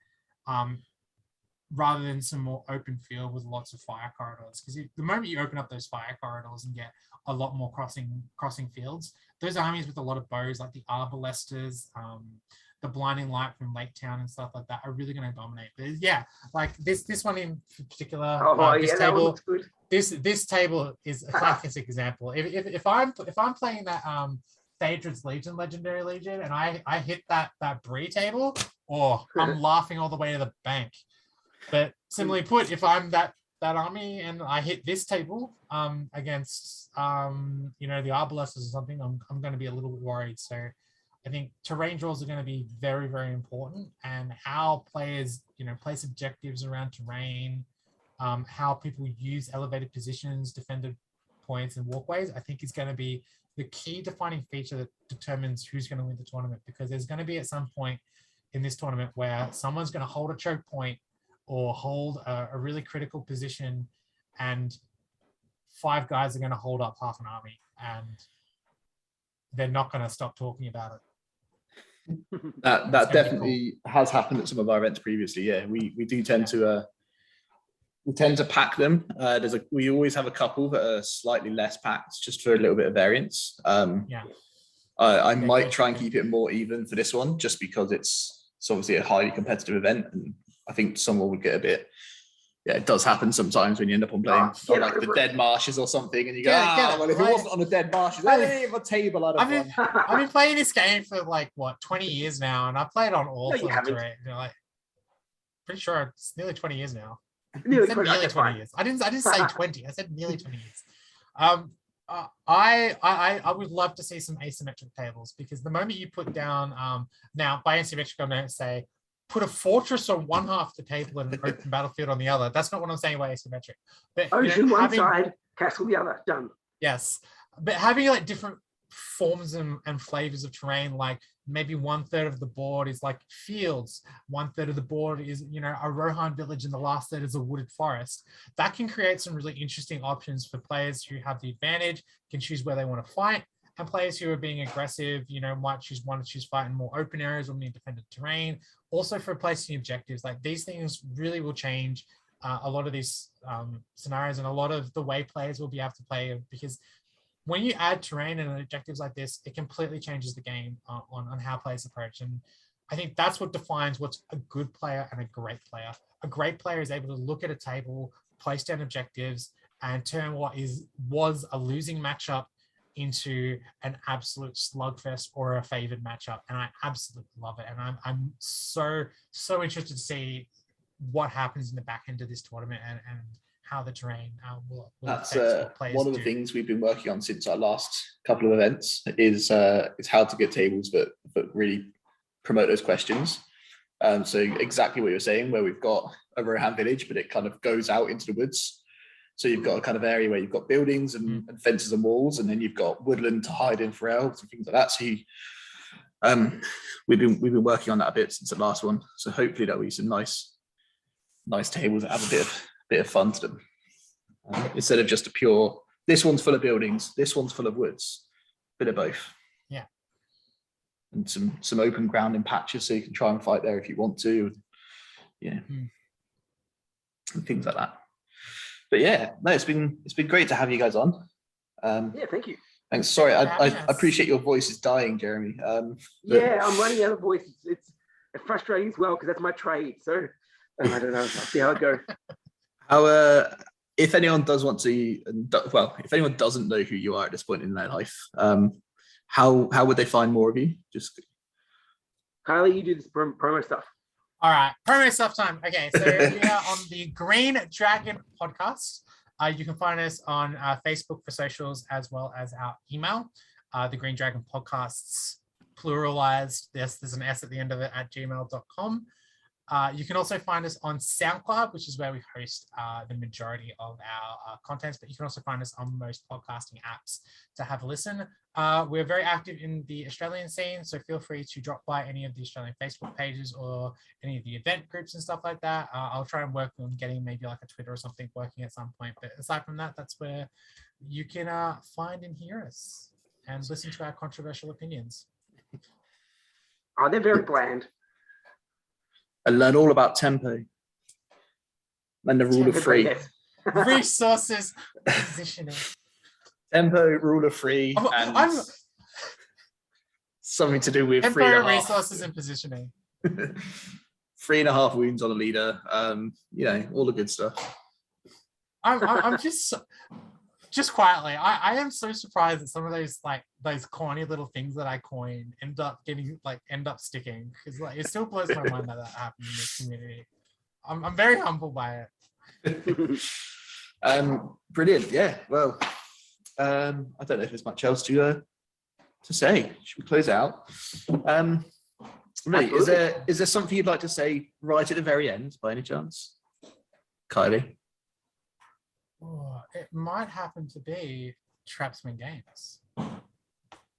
C: rather than some more open field with lots of fire corridors. Because the moment you open up those fire corridors and get a lot more crossing fields, those armies with a lot of bows like the Arbalesters, the Blinding Light from Lake Town and stuff like that are really going to dominate. But yeah, like this one in particular, this table, this table is a classic example. If I'm playing that Phaedron's Legion, Legendary Legion, and I hit that Bree table, I'm laughing all the way to the bank. But similarly put, if I'm that army and I hit this table against you know, the Arbalesters or something, I'm going to be a little bit worried. So I think terrain draws are going to be very, very important, and how players, you know, place objectives around terrain, how people use elevated positions, defended points, and walkways, I think is going to be the key defining feature that determines who's going to win the tournament. Because there's going to be at some point in this tournament where someone's going to hold a choke point or hold a really critical position, and 5 guys are going to hold up half an army, and they're not going to stop talking about it.
A: That definitely has happened at some of our events previously. Yeah, we do tend to pack them. We always have a couple that are slightly less packed, just for a little bit of variance. I might try and keep it more even for this one, just because it's obviously a highly competitive event, and I think someone would get a bit. Yeah, it does happen sometimes when you end up on playing on like the Dead Marshes or something, and you go, well, if it wasn't on the Dead Marshes, a table I'd have won.
C: I've been playing this game for like 20 years now, and I played on all sorts of terrain. Like, pretty sure it's nearly 20 years now. Nearly 20 years. I didn't say 20. I said nearly 20 years. I would love to see some asymmetric tables, because the moment you put down now by asymmetric, I'm going to say put a fortress on one half of the table and an open battlefield on the other. That's not what I'm saying by asymmetric. But
B: ocean one side, castle the other. Done. Yes,
C: but having like different forms and flavors of terrain, like maybe 1/3 of the board is like fields, 1/3 of the board is, you know, a Rohan village, and the last third is a wooded forest. That can create some really interesting options for players who have the advantage, can choose where they want to fight, and players who are being aggressive, you know, might want to choose fight in more open areas or more defended terrain. Also for placing objectives, like these things really will change a lot of these scenarios, and a lot of the way players will be able to play, because when you add terrain and objectives like this, it completely changes the game on how players approach. And I think that's what defines what's a good player and a great player. A great player is able to look at a table, place down objectives, and turn what was a losing matchup into an absolute slugfest or a favored matchup. And I absolutely love it. And I'm so interested to see what happens in the back end of this tournament and how the terrain will
A: That's one of the things we've been working on since our last couple of events is how to get tables that really promote those questions. So exactly what you're saying, where we've got a Rohan village, but it kind of goes out into the woods. So you've got a kind of area where you've got buildings and fences and walls, and then you've got woodland to hide in for elves and things like that. So we've been working on that a bit since the last one. So hopefully there'll be some nice tables that have a bit of fun to them, instead of just a pure. This one's full of buildings. This one's full of woods. Bit of both.
C: Yeah.
A: And some open ground in patches, so you can try and fight there if you want to. Yeah. And things like that. But yeah, no, it's been great to have you guys on.
B: Yeah, thank you.
A: Thanks. Sorry, I appreciate your voice is dying, Jeremy.
B: Yeah, I'm running out of voice. It's frustrating as well because that's my trade. So I don't know. I'll see how it goes.
A: How if anyone does want to, if anyone doesn't know who you are at this point in their life, how would they find more of you? Just
B: Kylie, you do this promo stuff.
C: All right, promo stuff time. Okay, so we are on the Green Dragon podcast. You can find us on Facebook for socials as well as our email, the Green Dragon podcasts, pluralized. There's an S at the end of it at gmail.com. You can also find us on Soundcloud, which is where we host the majority of our contents, but you can also find us on most podcasting apps to have a listen. We're very active in the Australian scene, so feel free to drop by any of the Australian Facebook pages or any of the event groups and stuff like that. I'll try and work on getting maybe like a Twitter or something working at some point, but aside from that, that's where you can find and hear us and listen to our controversial opinions.
B: Oh, they're very bland.
A: And learn all about tempo and the rule of three.
B: Yes.
C: Resources, positioning.
A: Tempo, rule of three, and something to do with
C: tempo,
A: 3.5
C: resources, and positioning.
A: 3.5 wounds on a leader. All the good stuff.
C: I'm just quietly. I am so surprised that some of those corny little things that I coin end up sticking, because it still blows my mind that happened in this community. I'm very humbled by it.
A: Brilliant. Yeah. Well, I don't know if there's much else to say. Should we close out? Right, is there something you'd like to say right at the very end, by any chance, Kylie?
C: Oh, it might happen to be Trapsman Games.